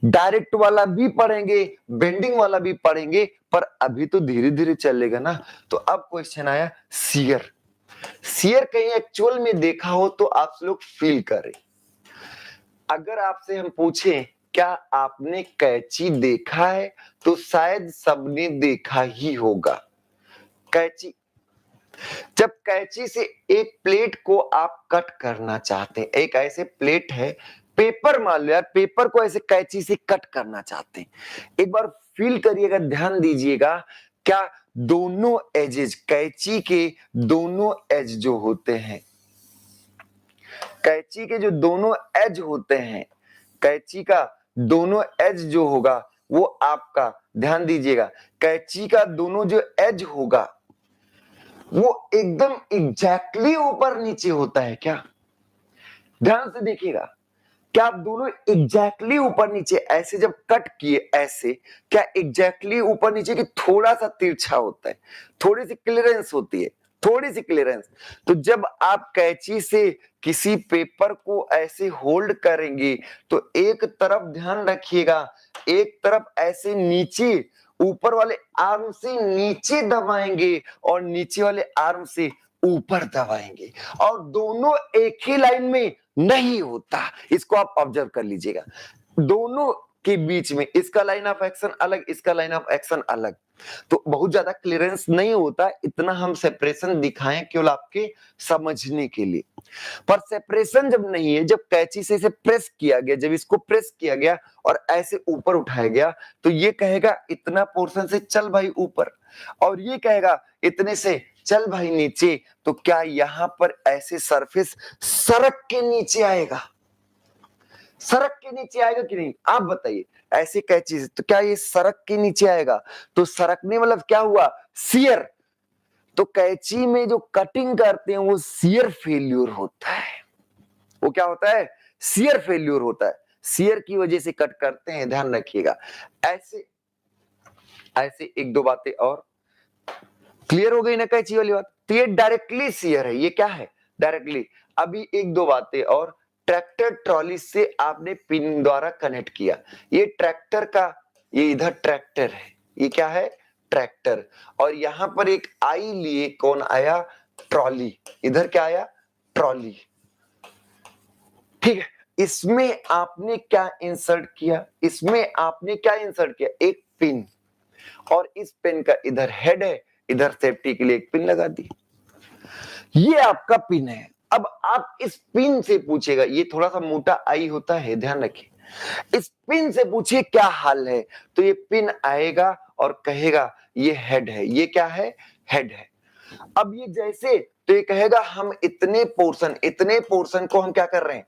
डायरेक्ट वाला भी पढ़ेंगे, बेंडिंग वाला भी पढ़ेंगे, पर अभी तो धीरे धीरे चलेगा ना। तो अब क्वेश्चन आया शियर। शियर कहीं एक्चुअल में देखा हो तो आप लोग फील करें। अगर आपसे हम पूछें क्या आपने कैंची देखा है? तो शायद सबने देखा ही होगा। कैंची, जब कैंची से एक प्लेट को आप कट करना चाहते हैं, एक ऐसे प्लेट है, पेपर मान लो यार, पेपर को ऐसे कैंची से कट करना चाहते हैं, एक बार फील करिएगा, ध्यान दीजिएगा, क्या दोनों एजेस, कैंची के दोनों एज जो होते हैं, कैंची के जो दोनों एज होते हैं, कैंची का दोनों एज जो होगा वो आपका, ध्यान दीजिएगा, कैंची का दोनों जो एज होगा वो एकदम एग्जैक्टली ऊपर नीचे होता है क्या? ध्यान से देखिएगा, क्या आप दोनों एग्जैक्टली ऊपर नीचे ऐसे जब कट किए ऐसे, क्या एग्जैक्टली ऊपर नीचे की थोड़ा सा तिरछा होता है, थोड़ी सी क्लियरेंस होती है, थोड़ी सी क्लियरेंस। तो जब आप कैंची से किसी पेपर को ऐसे होल्ड करेंगे तो एक तरफ ध्यान रखिएगा, एक तरफ ऐसे नीचे ऊपर वाले आर्म से नीचे दबाएंगे और नीचे वाले आर्म से ऊपर दबाएंगे, और दोनों एक ही लाइन में नहीं होता। इसको आप ऑब्जर्व कर लीजिएगा, दोनों के बीच में इसका लाइन ऑफ एक्शन अलग, इसका लाइन ऑफ एक्शन अलग, तो बहुत ज्यादा क्लियरेंस नहीं होता। इतना हम सेपरेशन दिखाएं केवल आपके समझने के लिए, पर सेपरेशन जब नहीं है, जब कैंची से इसे प्रेस किया गया, जब इसको प्रेस किया गया और ऐसे ऊपर उठाया गया, तो ये कहेगा इतना पोर्शन से चल भाई ऊपर, और ये कहेगा इतने से चल भाई नीचे। तो क्या यहां पर ऐसे सरफेस सड़क के नीचे आएगा? सड़क के नीचे आएगा कि नहीं, आप बताइए। ऐसे कैंची से तो क्या ये सड़क के नीचे आएगा? तो सड़कने मतलब क्या हुआ? शियर। तो कैंची में जो कटिंग करते हैं वो शियर फेल्यूर होता है। वो क्या होता है? शियर फेल्यूर होता है, शियर की वजह से कट करते हैं, ध्यान रखिएगा। ऐसे ऐसे एक दो बातें और क्लियर हो गई ना कैंची वाली बात। तो ये डायरेक्टली शियर है, ये क्या है? डायरेक्टली। अभी एक दो बातें और, ट्रैक्टर ट्रॉली से आपने पिन द्वारा कनेक्ट किया, ये ट्रैक्टर का, ये इधर ट्रैक्टर है, ये क्या है? ट्रैक्टर, और यहां पर एक आई लिए कौन आया? ट्रॉली। इधर क्या आया? ट्रॉली। ठीक है, इसमें आपने क्या इंसर्ट किया? इसमें आपने क्या इंसर्ट किया? एक पिन, और इस पिन का इधर हेड है, इधर सेफ्टी के लिए एक पिन लगा दी। ये आपका पिन है। अब आप इस पिन से पूछेगा, ये थोड़ा सा मोटा आई होता है, ध्यान रखिए, इस पिन से पूछिए क्या हाल है, तो ये पिन आएगा और कहेगा ये हेड है। ये क्या है? हेड है। अब ये जैसे, तो ये कहेगा हम इतने पोर्शन को हम क्या कर रहे हैं?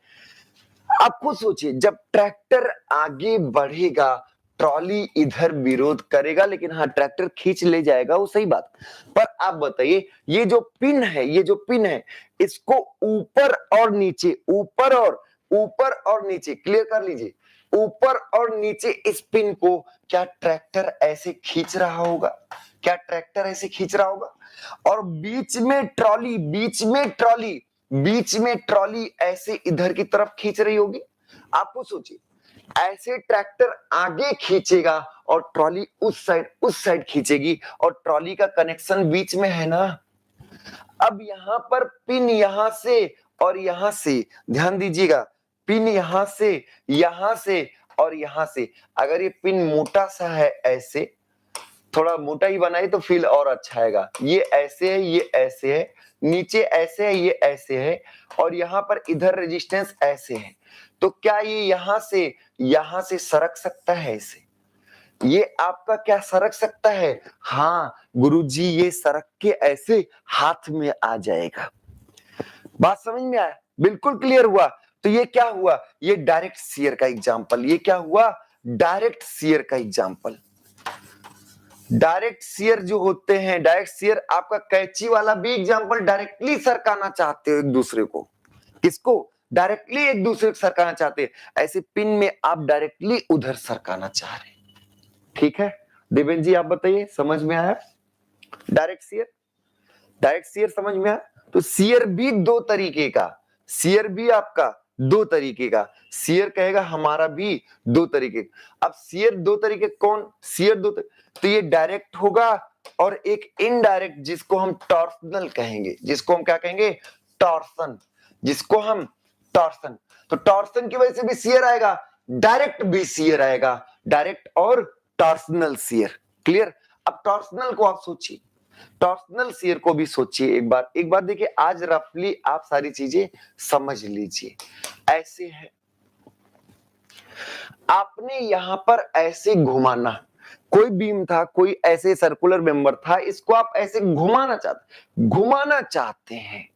आप खुद सोचिए, जब ट्रैक्टर आगे बढ़ेगा ट्रॉली इधर विरोध करेगा, लेकिन हाँ ट्रैक्टर खींच ले जाएगा, वो सही बात। पर आप बताइए, ये जो पिन है, ये जो पिन है, इसको ऊपर और नीचे, ऊपर और नीचे, क्लियर कर लीजिए, ऊपर और नीचे इस पिन को क्या ट्रैक्टर ऐसे खींच रहा होगा? क्या ट्रैक्टर ऐसे खींच रहा होगा? और बीच में ट्रॉली, बीच में ट्रॉली ऐसे इधर की तरफ खींच रही होगी। आपको सोचिए, ऐसे ट्रैक्टर आगे खींचेगा और ट्रॉली उस साइड खींचेगी, और ट्रॉली का कनेक्शन बीच में है ना। अब यहां पर पिन यहां से और यहां से, ध्यान दीजिएगा, पिन यहां से और यहां से। अगर ये पिन मोटा सा है, ऐसे थोड़ा मोटा ही बनाए तो फील और अच्छा आएगा। ये ऐसे है, ये ऐसे है, नीचे ऐसे है, ये ऐसे है, और यहां पर इधर रेजिस्टेंस ऐसे है। तो क्या ये यहां से सरक सकता है? ऐसे ये आपका क्या सरक सकता है? हाँ गुरुजी, ये सरक के ऐसे हाथ में आ जाएगा। बात समझ में आया? बिल्कुल क्लियर हुआ। तो ये क्या हुआ? ये डायरेक्ट शियर का एग्जांपल। ये क्या हुआ? डायरेक्ट शियर का एग्जांपल। डायरेक्ट शियर जो होते हैं, डायरेक्ट शियर आपका कैंची वाला भी एग्जांपल, डायरेक्टली सरकाना चाहते हो एक दूसरे को। किसको? डायरेक्टली एक दूसरे को सरकाना चाहते हैं। ऐसे पिन में आप डायरेक्टली उधर सरकाना चाह रहे हैं। ठीक है देवेंद्र जी, आप बताइए, समझ में आया? डायरेक्ट शियर समझ में आया? तो शियर भी दो तरीके का, शियर भी आपका दो तरीके का, शियर कहेगा हमारा भी दो तरीके। अब शियर दो तरीके कौन? शियर दो तो ये डायरेक्ट होगा और एक इनडायरेक्ट, जिसको हम टॉर्सनल कहेंगे, जिसको हम क्या कहेंगे? टॉर्सन, जिसको हम टॉर्सन। तो टॉर्सन की वजह से भी शियर आएगा, डायरेक्ट भी शियर आएगा, डायरेक्ट और टॉर्सनल शियर। क्लियर? अब टॉर्सनल को आप सोचिए, टॉर्सनल शियर को भी सोचिए एक बार देखिए। आज रफली आप सारी चीजें समझ लीजिए। ऐसे है, आपने यहां पर ऐसे घुमाना, कोई बीम था, कोई ऐसे सर्कुलर मेंबर था, इसको आप ऐसे घुमाना चाहते हैं।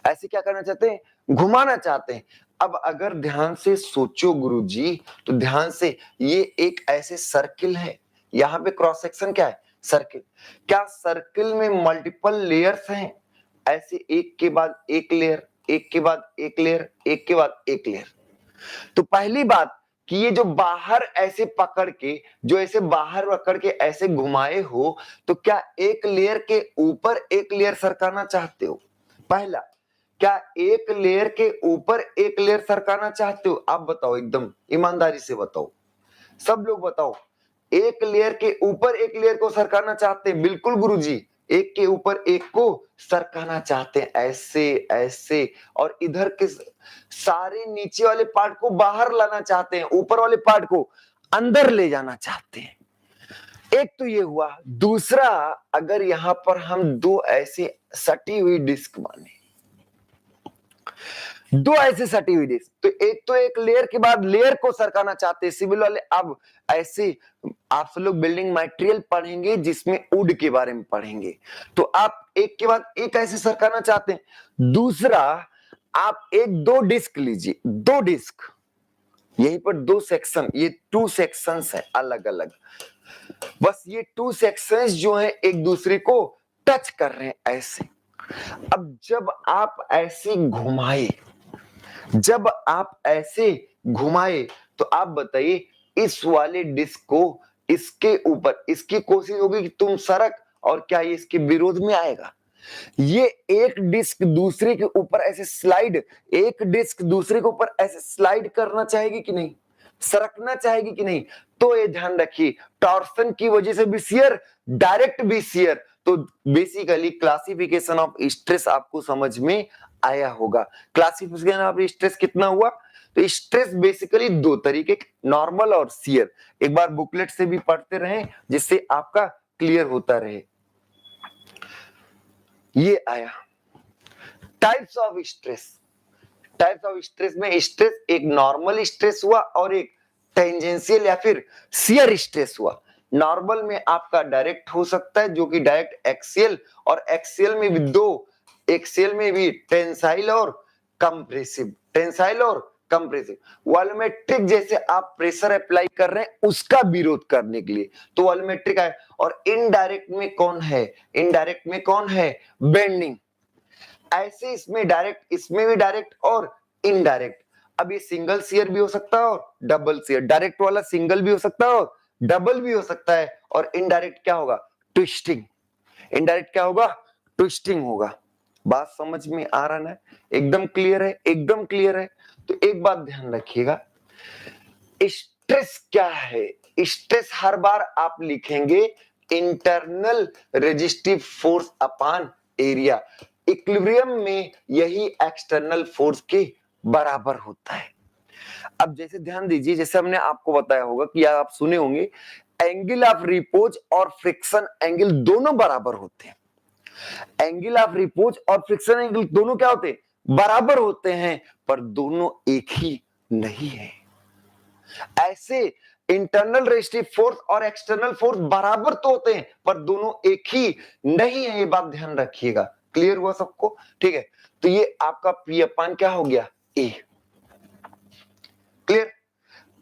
ऐसे क्या करना चाहते हैं? घुमाना चाहते हैं। अब अगर ध्यान से सोचो गुरुजी, तो ध्यान से, ये एक ऐसे सर्किल है, यहां पे क्रॉस सेक्शन क्या है? सर्किल। क्या सर्किल में मल्टीपल लेयर्स हैं? ऐसे एक के बाद एक लेयर, एक के बाद एक लेयर, एक के बाद एक लेयर। तो पहली बात कि ये जो बाहर ऐसे पकड़ के, जो ऐसे बाहर पकड़ के ऐसे घुमाए हो, तो क्या एक लेयर के ऊपर एक लेयर सरकाना चाहते हो? पहला, क्या एक लेयर के ऊपर एक लेयर सरकाना चाहते हो? आप बताओ, एकदम ईमानदारी से बताओ, सब लोग बताओ। एक लेयर के ऊपर एक लेयर को सरकाना चाहते हैं? बिल्कुल गुरुजी, एक के ऊपर एक को सरकाना चाहते हैं, ऐसे ऐसे, और इधर के सारे नीचे वाले पार्ट को बाहर लाना चाहते हैं, ऊपर वाले पार्ट को अंदर ले जाना चाहते हैं। एक तो ये हुआ। दूसरा, अगर यहां पर हम दो ऐसे सटी हुई डिस्क माने, दो ऐसे सटी हुई डिस्क, तो एक लेयर के बाद लेयर को सरकाना चाहते हैं सिविल वाले। अब ऐसे आप सब लोग बिल्डिंग मटेरियल पढ़ेंगे जिसमें वुड के बारे में पढ़ेंगे, तो आप एक के बाद एक ऐसे सरकाना चाहते हैं। दूसरा, आप एक दो डिस्क लीजिए, दो डिस्क, यहीं पर दो सेक्शन, ये टू सेक्शंस है अलग अलग, बस ये टू सेक्शंस जो है एक दूसरे को टच कर रहे हैं ऐसे। अब जब आप ऐसे घुमाए, तो आप बताइए, इस वाले डिस्क को इसके ऊपर, इसकी कोशिश होगी कि तुम सरक, और क्या ये इसके विरोध में आएगा? ये एक डिस्क दूसरे के ऊपर ऐसे स्लाइड, एक डिस्क दूसरे के ऊपर ऐसे स्लाइड करना चाहेगी कि नहीं? सरकना चाहेगी कि नहीं? तो ये ध्यान रखिए, टॉर्सन की वजह से भी शियर, डायरेक्ट भी शियर। तो बेसिकली क्लासिफिकेशन ऑफ स्ट्रेस आपको समझ में आया होगा। क्लासिफिकेशन ऑफ स्ट्रेस कितना हुआ? तो स्ट्रेस बेसिकली दो तरीके, नॉर्मल और शियर। एक बार बुकलेट से भी पढ़ते रहें जिससे आपका क्लियर होता रहे। ये आया types of stress. Types of stress में स्ट्रेस एक नॉर्मल स्ट्रेस हुआ और एक टेंजेंशियल या फिर शियर स्ट्रेस हुआ। नॉर्मल में आपका डायरेक्ट हो सकता है, जो कि डायरेक्ट एक्सियल, और एक्सियल में भी दो, एक्सियल में भी टेंसाइल और कंप्रेसिव, टेंसाइल और कंप्रेसिव। वॉल्यूमेट्रिक जैसे आप प्रेशर अप्लाई कर रहे हैं उसका विरोध करने के लिए, तो वॉल्यूमेट्रिक है। और इनडायरेक्ट में कौन है? इनडायरेक्ट में कौन है? बेंडिंग। ऐसे इसमें डायरेक्ट, इसमें भी डायरेक्ट और इनडायरेक्ट। अब ये सिंगल शियर भी हो सकता है और डबल शियर, डायरेक्ट वाला सिंगल भी हो सकता है और डबल भी हो सकता है। और इनडायरेक्ट क्या होगा? ट्विस्टिंग। इनडायरेक्ट क्या होगा? ट्विस्टिंग होगा। बात समझ में आ रहा ना? एकदम क्लियर है, एकदम क्लियर है। तो एक बात ध्यान रखिएगा, स्ट्रेस क्या है? स्ट्रेस हर बार आप लिखेंगे internal resistive force upon area. Equilibrium में यही एक्सटर्नल फोर्स के बराबर होता है। अब जैसे ध्यान दीजिए, जैसे हमने आपको बताया होगा कि आप सुने होंगे, एंगल ऑफ रिपोज और फ्रिक्शन एंगल दोनों बराबर होते हैं। एंगल ऑफ रिपोज और फ्रिक्शन एंगल दोनों क्या होते हैं? बराबर होते हैं, पर दोनों एक ही नहीं है। ऐसे इंटरनल रेजिस्टिव फोर्स और एक्सटर्नल फोर्स बराबर तो होते हैं, पर दोनों एक ही नहीं है। ये बात ध्यान रखिएगा। क्लियर हुआ सबको? ठीक है, तो ये आपका पी अपान क्या हो गया? ए। क्लियर?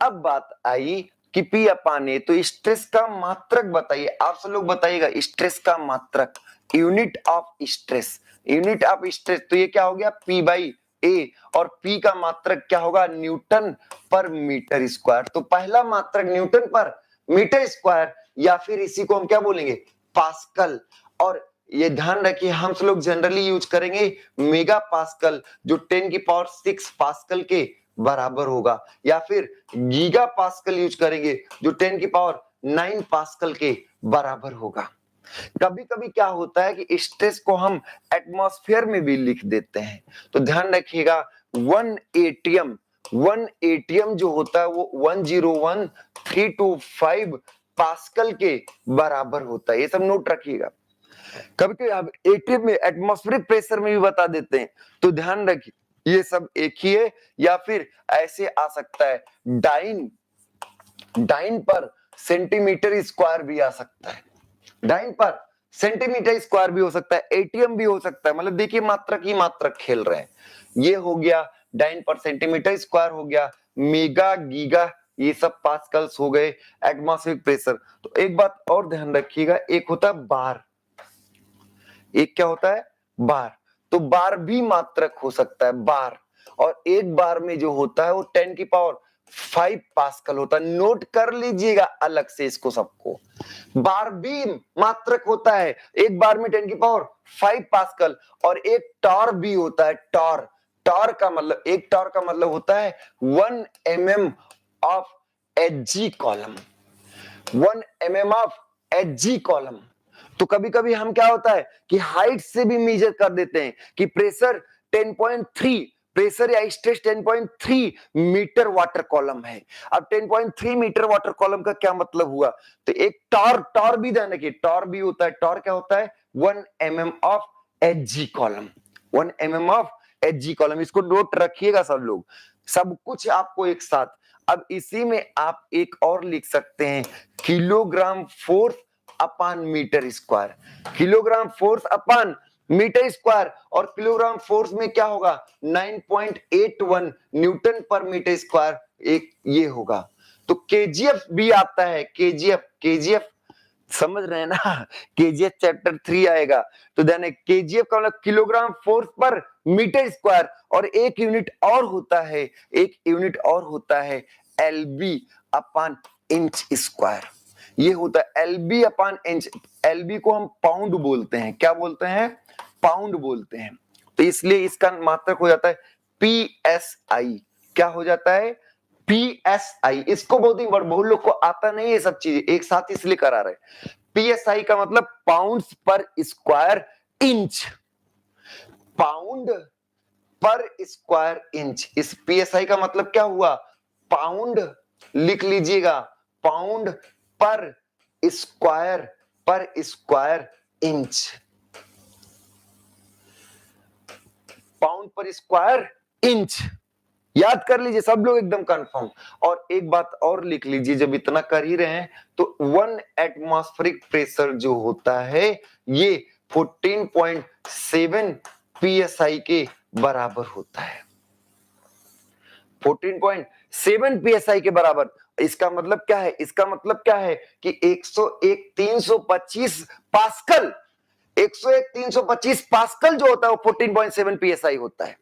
अब बात आई कि पी अपान ए, तो स्ट्रेस का मात्रक बताइए। आप सब लोग बताइएगा, स्ट्रेस का मात्रक, unit of stress, unit of stress. तो ये क्या हो गया? पी बाई ए। और पी का मात्रक क्या होगा? न्यूटन पर मीटर स्क्वायर। तो पहला मात्रक न्यूटन पर मीटर स्क्वायर, या फिर इसी को हम क्या बोलेंगे? पास्कल। और ये ध्यान रखिए, हम सब लोग जनरली यूज करेंगे मेगा पास्कल, जो 10 की पावर 6 पास्कल के बराबर होगा, या फिर गीगा पास्कल यूज करेंगे जो 10 की पावर 9 पास्कल के बराबर होगा। कभी कभी क्या होता है कि स्ट्रेस को हम एटमॉस्फेयर में भी लिख देते हैं, तो ध्यान रखिएगा 1 एटीएम 1 एटीएम जो होता है वो 101,325 पास्कल के बराबर होता है। ये सब नोट रखिएगा। कभी कभी आप एटीएम में एटमॉस्फेरिक प्रेशर में भी बता देते हैं, तो ध्यान रखिए ये सब एक ही है, या फिर ऐसे आ सकता है डाइन पर सेंटीमीटर स्क्वायर भी आ सकता है, डाइन पर सेंटीमीटर स्क्वायर भी हो सकता है, एटीएम भी हो सकता है। मतलब देखिए मात्रक ही मात्रक खेल रहे हैं। ये हो गया डाइन पर सेंटीमीटर स्क्वायर, हो गया मेगा गीगा, ये सब पास्कल्स हो गए एटमॉस्फेरिक प्रेशर। तो एक बात और ध्यान रखिएगा, एक होता है बार, एक क्या होता है बार। तो बार भी मात्रक हो सकता है बार, और एक बार में जो होता है वो 10 की पावर 5 पास्कल होता है। नोट कर लीजिएगा अलग से इसको सबको, बार भी मात्रक होता है, एक बार में 10 की पावर 5 पास्कल। और एक टॉर भी होता है, टॉर, टॉर का मतलब, एक टॉर का मतलब होता है 1 mm of Hg column, 1 mm of Hg column. तो कभी कभी हम क्या होता है कि हाइट से भी मेजर कर देते हैं कि प्रेशर 10.3, प्रेशर या स्ट्रेस 10.3 मीटर वाटर कॉलम है। अब 10.3 मीटर वाटर कॉलम का क्या मतलब हुआ, तो एक टॉर, टॉर भी ध्यान रखिए, टॉर भी होता है, टॉर क्या होता है 1 mm of Hg column, 1 mm of Hg column. इसको नोट रखिएगा सब लोग, सब कुछ आपको एक साथ। अब इसी में आप एक और लिख सकते हैं, kilogram force upon metre square, kilogram force upon metre square. और किलोग्राम फोर्स में क्या होगा 9.81 न्यूटन पर मीटर स्क्वायर, एक ये होगा। तो केजीएफ भी आता है, केजीएफ, केजीएफ समझ रहे हैं ना, केजीएफ चैप्टर 3 आएगा। तो देन केजीएफ का मतलब किलोग्राम फोर्स पर मीटर स्क्वायर। और एक यूनिट और होता है, एक यूनिट और होता है एलबी अपान इंच स्क्वायर, ये होता है एलबी अपान इंच। एलबी को हम पाउंड बोलते हैं, क्या बोलते हैं पाउंड बोलते हैं। तो इसलिए इसका मात्रक हो जाता है पीएसआई, क्या हो जाता है पीएसआई। इसको बहुत ही बहुत लोग को आता नहीं है, सब चीजें एक साथ इसलिए करा रहे। पीएसआई का मतलब पाउंड्स पर स्क्वायर इंच, पाउंड पर स्क्वायर इंच। इस पीएसआई का मतलब क्या हुआ, पाउंड लिख लीजिएगा, पाउंड पर स्क्वायर इंच, पाउंड पर स्क्वायर इंच। याद कर लीजिए सब लोग एकदम कंफर्म। और एक बात और लिख लीजिए, जब इतना कर ही रहे हैं, तो 1 एटमॉस्फेरिक प्रेशर जो होता है ये 14.7 पीएसआई के बराबर होता है, 14.7 पीएसआई के बराबर। इसका मतलब क्या है, इसका मतलब क्या है कि 101 325 पास्कल, 101 325 पास्कल जो होता है वो 14.7 पीएसआई होता है।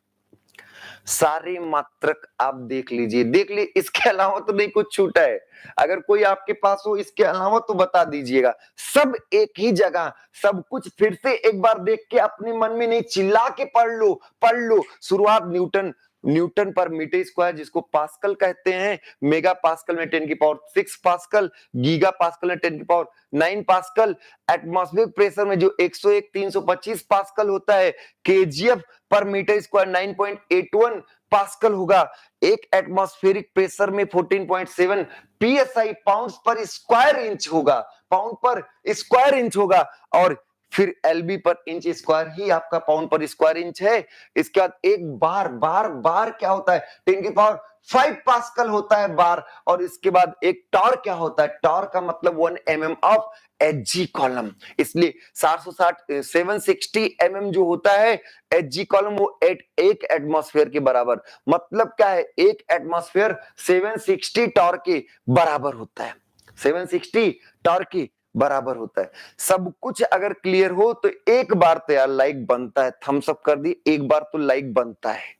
सारे मात्रक आप देख लीजिए, देख लीजिए, इसके अलावा तो नहीं कुछ छूटा है। अगर कोई आपके पास हो इसके अलावा तो बता दीजिएगा। सब एक ही जगह, सब कुछ फिर से एक बार देख के अपने मन में नहीं, चिल्ला के पढ़ लो, पढ़ लो। शुरुआत न्यूटन, न्यूटन पर मीटर स्क्वायर जिसको पास्कल कहते हैं, मेगा पास्कल में 10 की पावर 6 पास्कल, गीगा पास्कल में 10 की पावर 9 पास्कल। एटमॉस्फेरिक प्रेशर में जो 101 325 पास्कल होता है, केजीएफ पर मीटर स्क्वायर 9.81 पास्कल होगा। एक एटमॉस्फेरिक प्रेशर में 14.7 पीएसआई पाउंड पर स्क्वायर इंच होगा, पाउंड पर स्क्वायर इंच होगा। और फिर एलबी पर इंच स्क्वायर ही आपका पाउंड पर स्क्वायर इंच है। इसके बाद एक बार, बार क्या होता है 10 की पावर 5 पास्कल होता है बार। और इसके बाद एक टॉर क्या होता है, टॉर का मतलब 1 mm ऑफ एचजी कॉलम। इसलिए 760 mm जो होता है एचजी कॉलम, वो एक एटमॉस्फेयर के बराबर। मतलब क्या है, एक एटमॉस्फेयर 760 टॉर के बराबर होता है, 760 टॉर के बराबर होता है। सब कुछ अगर क्लियर हो तो एक बार तो यार लाइक बनता है, थम्स अप कर दी, एक बार तो लाइक बनता है।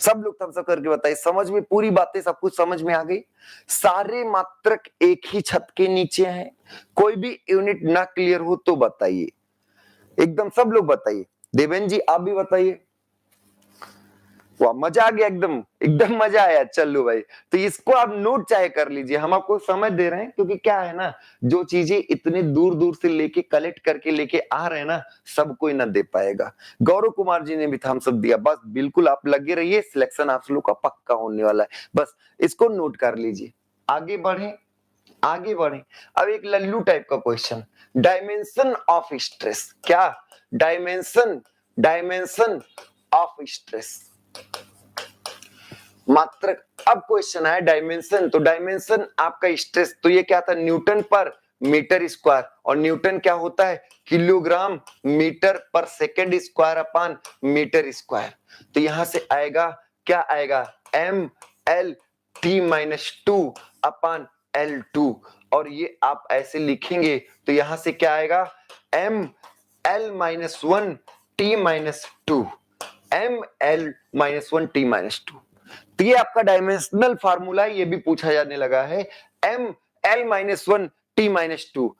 सब लोग थम्स अप करके बताइए, समझ में पूरी बातें सब कुछ समझ में आ गई। सारे मात्रक एक ही छत के नीचे हैं, कोई भी यूनिट ना क्लियर हो तो बताइए, एकदम सब लोग बताइए। देवेन जी आप भी बताइए। वाह, मजा आ गया, एकदम एकदम मजा आया। चलो भाई, तो इसको आप नोट चाहे कर लीजिए, हम आपको समझ दे रहे हैं, क्योंकि क्या है ना, जो चीजें इतने दूर दूर से लेके कलेक्ट करके लेके आ रहे हैं ना, सब कोई ना दे पाएगा। गौरव कुमार जी ने भी थम्स अप दिया। बस बिल्कुल आप लगे रहिए, सिलेक्शन आप लोग का पक्का होने वाला है, बस इसको नोट कर लीजिए। आगे बढ़े, आगे बढ़े। अब एक लल्लू टाइप का क्वेश्चन, डायमेंशन ऑफ स्ट्रेस। क्या? डायमेंशन, डायमेंशन ऑफ स्ट्रेस, मात्रक। अब क्वेश्चन है डायमेंशन, तो डायमेंशन आपका स्ट्रेस, तो ये क्या था, न्यूटन पर मीटर स्क्वायर, और न्यूटन क्या होता है, kilogram metre per second square upon metre square. तो यहां से आएगा, क्या आएगा, M L T minus two upon L2, और ये आप ऐसे लिखेंगे तो यहां से क्या आएगा, M L minus one T minus two, M L minus one T minus two. तो ये आपका डायमेंशनल फार्मूला है, ये भी पूछा जाने लगा है, M L minus one T minus two.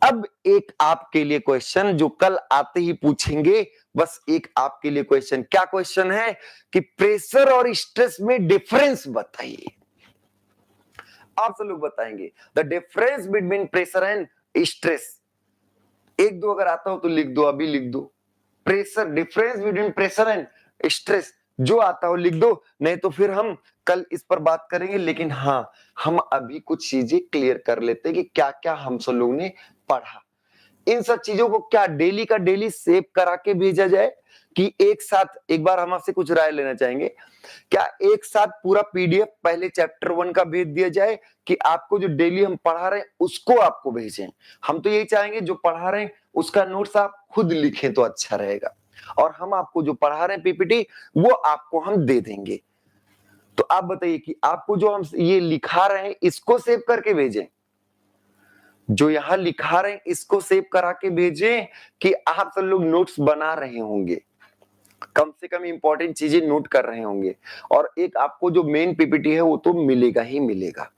अब एक आपके लिए क्वेश्चन जो कल आते ही पूछेंगे, बस एक आपके लिए क्वेश्चन, क्या क्वेश्चन है कि प्रेशर और स्ट्रेस में डिफरेंस बताइए। आप सब लोग बताएंगे the difference between pressure and stress. एक दो अगर आता हो तो लिख दो, अभी लिख दो, pressure, difference between pressure and stress, जो आता हो लिख दो, नहीं तो फिर हम कल इस पर बात करेंगे। लेकिन हाँ, हम अभी कुछ चीजें क्लियर कर लेते हैं कि क्या क्या हम सब लोगों ने पढ़ा। इन सब चीजों को क्या डेली का डेली सेव करा के भेजा जाए, कि एक साथ, एक बार हम आपसे कुछ राय लेना चाहेंगे, क्या एक साथ पूरा पीडीएफ पहले चैप्टर 1 का भेज दिया जाए, कि आपको जो डेली हम पढ़ा रहे हैं उसको आपको भेजें। हम तो यही चाहेंगे जो पढ़ा रहे हैं उसका नोट्स आप खुद लिखें तो अच्छा रहेगा, और हम आपको जो पढ़ा रहे हैं पीपीटी वो आपको हम दे देंगे। तो आप बताइए कि आपको जो हम ये लिखा रहे हैं इसको सेव करके भेजें, जो यहां लिखा रहे हैं इसको सेव करा के भेजें, कि आप सब लोग नोट्स बना रहे होंगे, कम से कम इंपॉर्टेंट चीजें नोट कर रहे होंगे, और एक आपको जो मेन पीपीटी है वो तो मिलेगा ही मिलेगा।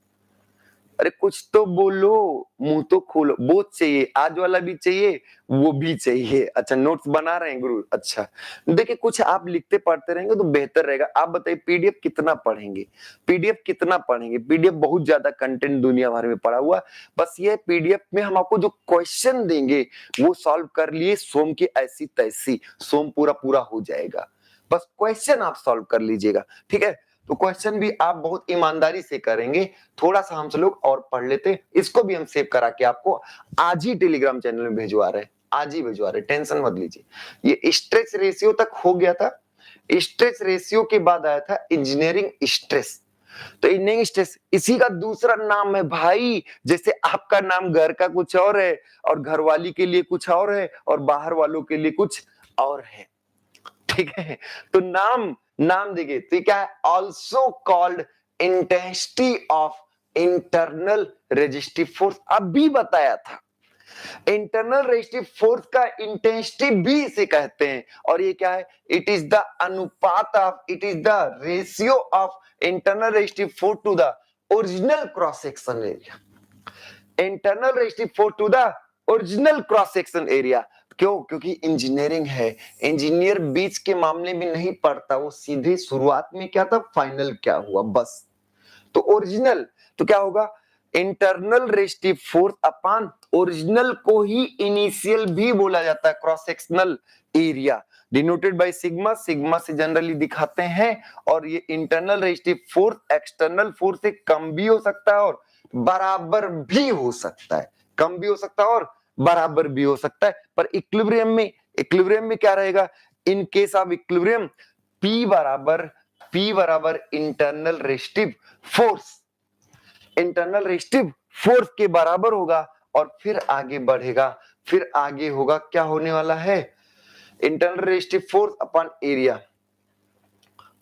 अरे कुछ तो बोलो, मुंह तो खोलो, बोथ चाहिए, आज वाला भी चाहिए, वो भी चाहिए। अच्छा, नोट्स बना रहे हैं गुरु, अच्छा। देखिए, कुछ आप लिखते पढ़ते रहेंगे तो बेहतर रहेगा। आप बताइए पीडीएफ कितना पढ़ेंगे, पीडीएफ कितना पढ़ेंगे, पीडीएफ बहुत ज्यादा कंटेंट दुनिया भर में पड़ा हुआ, बस ये पीडीएफ में हम आपको जो क्वेश्चन देंगे वो सॉल्व कर लिए, सोम की ऐसी तैसी, सोम पूरा पूरा हो जाएगा, बस क्वेश्चन आप सॉल्व कर लीजिएगा, ठीक है। तो क्वेश्चन भी आप बहुत ईमानदारी से करेंगे, थोड़ा सा हम लोग और पढ़ लेते हैं, इसको भी हम सेव करा के आपको आज ही टेलीग्राम चैनल में भेजवा रहे हैं, आज ही भेजवा रहे हैं, टेंशन मत लीजिए। ये स्ट्रेस रेशियो तक हो गया था, स्ट्रेस रेशियो के बाद आया था इंजीनियरिंग स्ट्रेस। तो इंजीनियरिंग स्ट्रेस इसी का दूसरा नाम है भाई, जैसे आपका नाम घर का कुछ और है, और घरवाली के लिए कुछ और है, और बाहर वालों के लिए कुछ और है, ठीक है। तो नाम, नाम देखिए, तो क्या है, also called intensity of internal resistive force, अभी बताया था। इंटरनल रेजिस्टिव फोर्स का इंटेंसिटी भी इसे कहते हैं, और ये क्या है, इट इज द अनुपात of, it is the ratio of internal resistive force to the original cross section area, internal resistive force to the original cross section area. क्यों? क्योंकि इंजीनियरिंग है, इंजीनियर बीच के मामले में नहीं पढ़ता, वो सीधे शुरुआत में क्या था, फाइनल क्या हुआ, बस। तो ओरिजिनल, तो क्या होगा, इंटरनल रेजिस्टिव फोर्स अपान ओरिजिनल को ही इनिशियल भी बोला जाता है, cross sectional area denoted by sigma, sigma से जनरली दिखाते हैं। और ये internal resistive force external force से कम भी हो सकता है और बराबर भी हो सकता है, कम भी हो सकता है और बराबर भी हो सकता है, पर इक्विलिब्रियम में, इक्विलिब्रियम में क्या रहेगा, in case of equilibrium P बराबर internal resistive force, internal resistive force के बराबर होगा, और फिर आगे बढ़ेगा, फिर आगे होगा, क्या होने वाला है, internal resistive force upon area.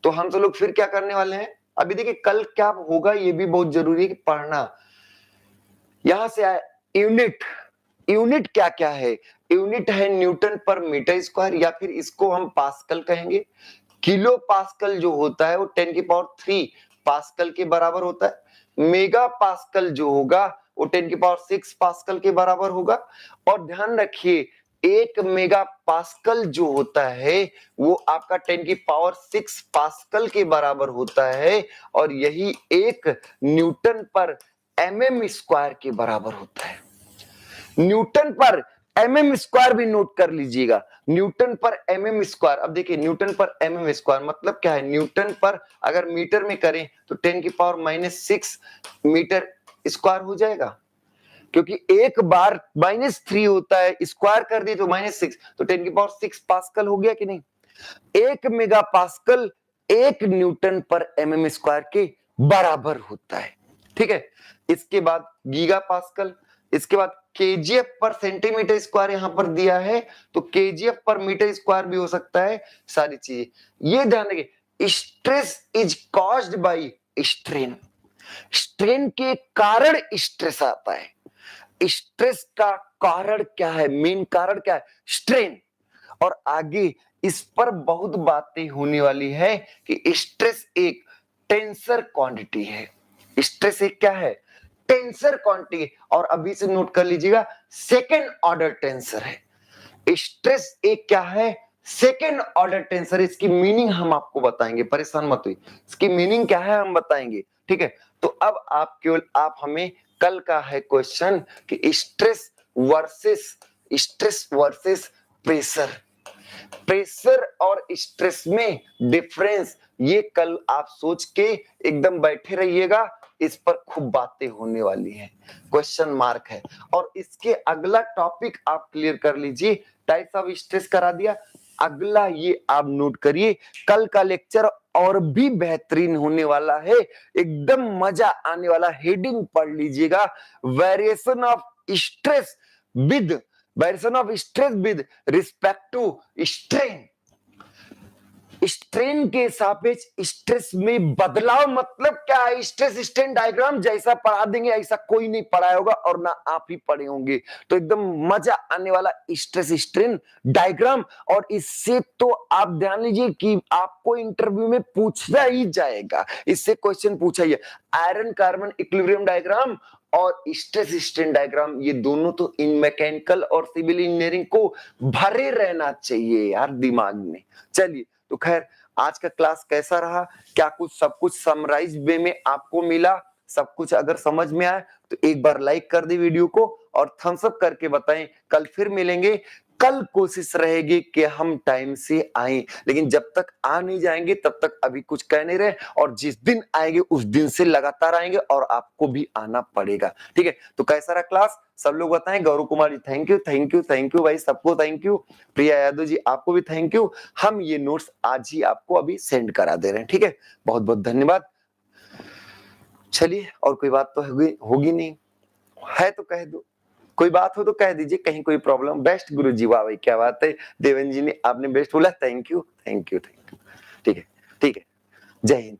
तो हम सब लोग फिर क्या करने वाले हैं, अभी देखिए कल क्या होगा ये भी बहुत जरूरी है कि पढ़ना। यहां से आए यूनिट, यूनिट क्या क्या है, यूनिट है न्यूटन पर मीटर स्क्वायर, या फिर इसको हम पास्कल कहेंगे। किलो पास्कल जो होता है वो 10 की पावर 3 पास्कल के बराबर होता है। मेगा पास्कल जो होगा वो 10 की पावर 6 पास्कल के बराबर होगा। और ध्यान रखिए 1 मेगा पास्कल जो होता है वो आपका 10⁶ पास्कल के बराबर होता है और यही 1 न्यूटन पर mm² के बराबर होता है। न्यूटन पर mm² भी नोट कर लीजिएगा, न्यूटन पर mm²। अब देखिए न्यूटन पर mm² मतलब क्या है, न्यूटन पर अगर मीटर में करें तो 10⁻⁻6 मीटर स्क्वायर हो जाएगा, क्योंकि एक बार -3 होता है, स्क्वायर कर दिए तो -6, तो 10⁶ पास्कल हो गया कि नहीं। 1 मेगा पास्कल 1 न्यूटन पर mm² के बराबर होता है, ठीक है। इसके बाद गीगा पास्कल, इसके बाद केजीएफ पर सेंटीमीटर स्क्वायर यहां पर दिया है, तो केजीएफ पर मीटर स्क्वायर भी हो सकता है, सारी चीजें ये ध्यान रखिए। Stress is caused by strain, strain के कारण स्ट्रेस आता है। स्ट्रेस का कारण क्या है, मेन कारण क्या है, स्ट्रेन। और आगे इस पर बहुत बातें होने वाली है कि स्ट्रेस एक टेंसर क्वांटिटी है। स्ट्रेस एक क्या है, टेंसर क्वांटिटी, और अभी से नोट कर लीजिएगा सेकेंड ऑर्डर टेंसर है। स्ट्रेस एक क्या है, सेकेंड ऑर्डर टेंसर। इसकी मीनिंग हम आपको बताएंगे, परेशान मत हुई, इसकी मीनिंग क्या है हम बताएंगे, ठीक है। तो अब आप हमें कल का है क्वेश्चन कि स्ट्रेस वर्सेस प्रेशर, प्रेशर और स्ट्रेस में डिफरेंस, ये कल आप सोच के एकदम बैठे रहिएगा, इस पर खूब बातें होने वाली हैं, क्वेश्चन मार्क है। और इसके अगला टॉपिक आप क्लियर कर लीजिए, टाइप्स ऑफ स्ट्रेस करा दिया, अगला ये आप नोट करिए, कल का लेक्चर और भी बेहतरीन होने वाला है, एकदम मजा आने वाला। हेडिंग पढ़ लीजिएगा, variation of stress with respect to strain. Strain के सापेक्ष स्ट्रेस में बदलाव मतलब क्या है, स्ट्रेस स्ट्रेन डायग्राम जैसा पढ़ा देंगे ऐसा कोई नहीं पढ़ाया होगा और ना आप ही पढ़े होंगे, तो एकदम मजा आने वाला स्ट्रेस स्ट्रेन डायग्राम। और इससे तो आप ध्यान लीजिए कि आपको इंटरव्यू में पूछना ही जाएगा, इससे क्वेश्चन पूछा ही है। आयरन कार्बन इक्विलिब्रियम डायग्राम और स्ट्रेस स्ट्रेन डायग्राम, ये दोनों तो इन मैकेनिकल और सिविल इंजीनियरिंग को भरे रहना चाहिए यार दिमाग में। चलिए, तो खैर आज का क्लास कैसा रहा, क्या कुछ सब कुछ समराइज वे में आपको मिला, सब कुछ अगर समझ में आए तो एक बार लाइक कर दे वीडियो को और थम्स अप करके बताएं। कल फिर मिलेंगे, कल कोशिश रहेगी कि हम टाइम से आए, लेकिन जब तक आ नहीं जाएंगे तब तक अभी कुछ कह नहीं रहे, और जिस दिन आएंगे उस दिन से लगातार आएंगे और आपको भी आना पड़ेगा, ठीक है। तो कैसा रहा क्लास, सब लोग बताएं। गौरव कुमार जी थैंक यू भाई, सबको थैंक यू। प्रिया यादव जी आपको भी थैंक यू। हम ये नोट्स आज ही आपको अभी सेंड करा दे रहे हैं, ठीक है। बहुत बहुत धन्यवाद। चलिए, और कोई बात तो होगी नहीं है तो कह दो, कोई बात हो तो कह दीजिए, कहीं कोई प्रॉब्लम। बेस्ट गुरु जी, वाह भाई क्या बात है, देवन जी ने आपने बेस्ट बोला, थैंक यू। ठीक है, जय हिंद।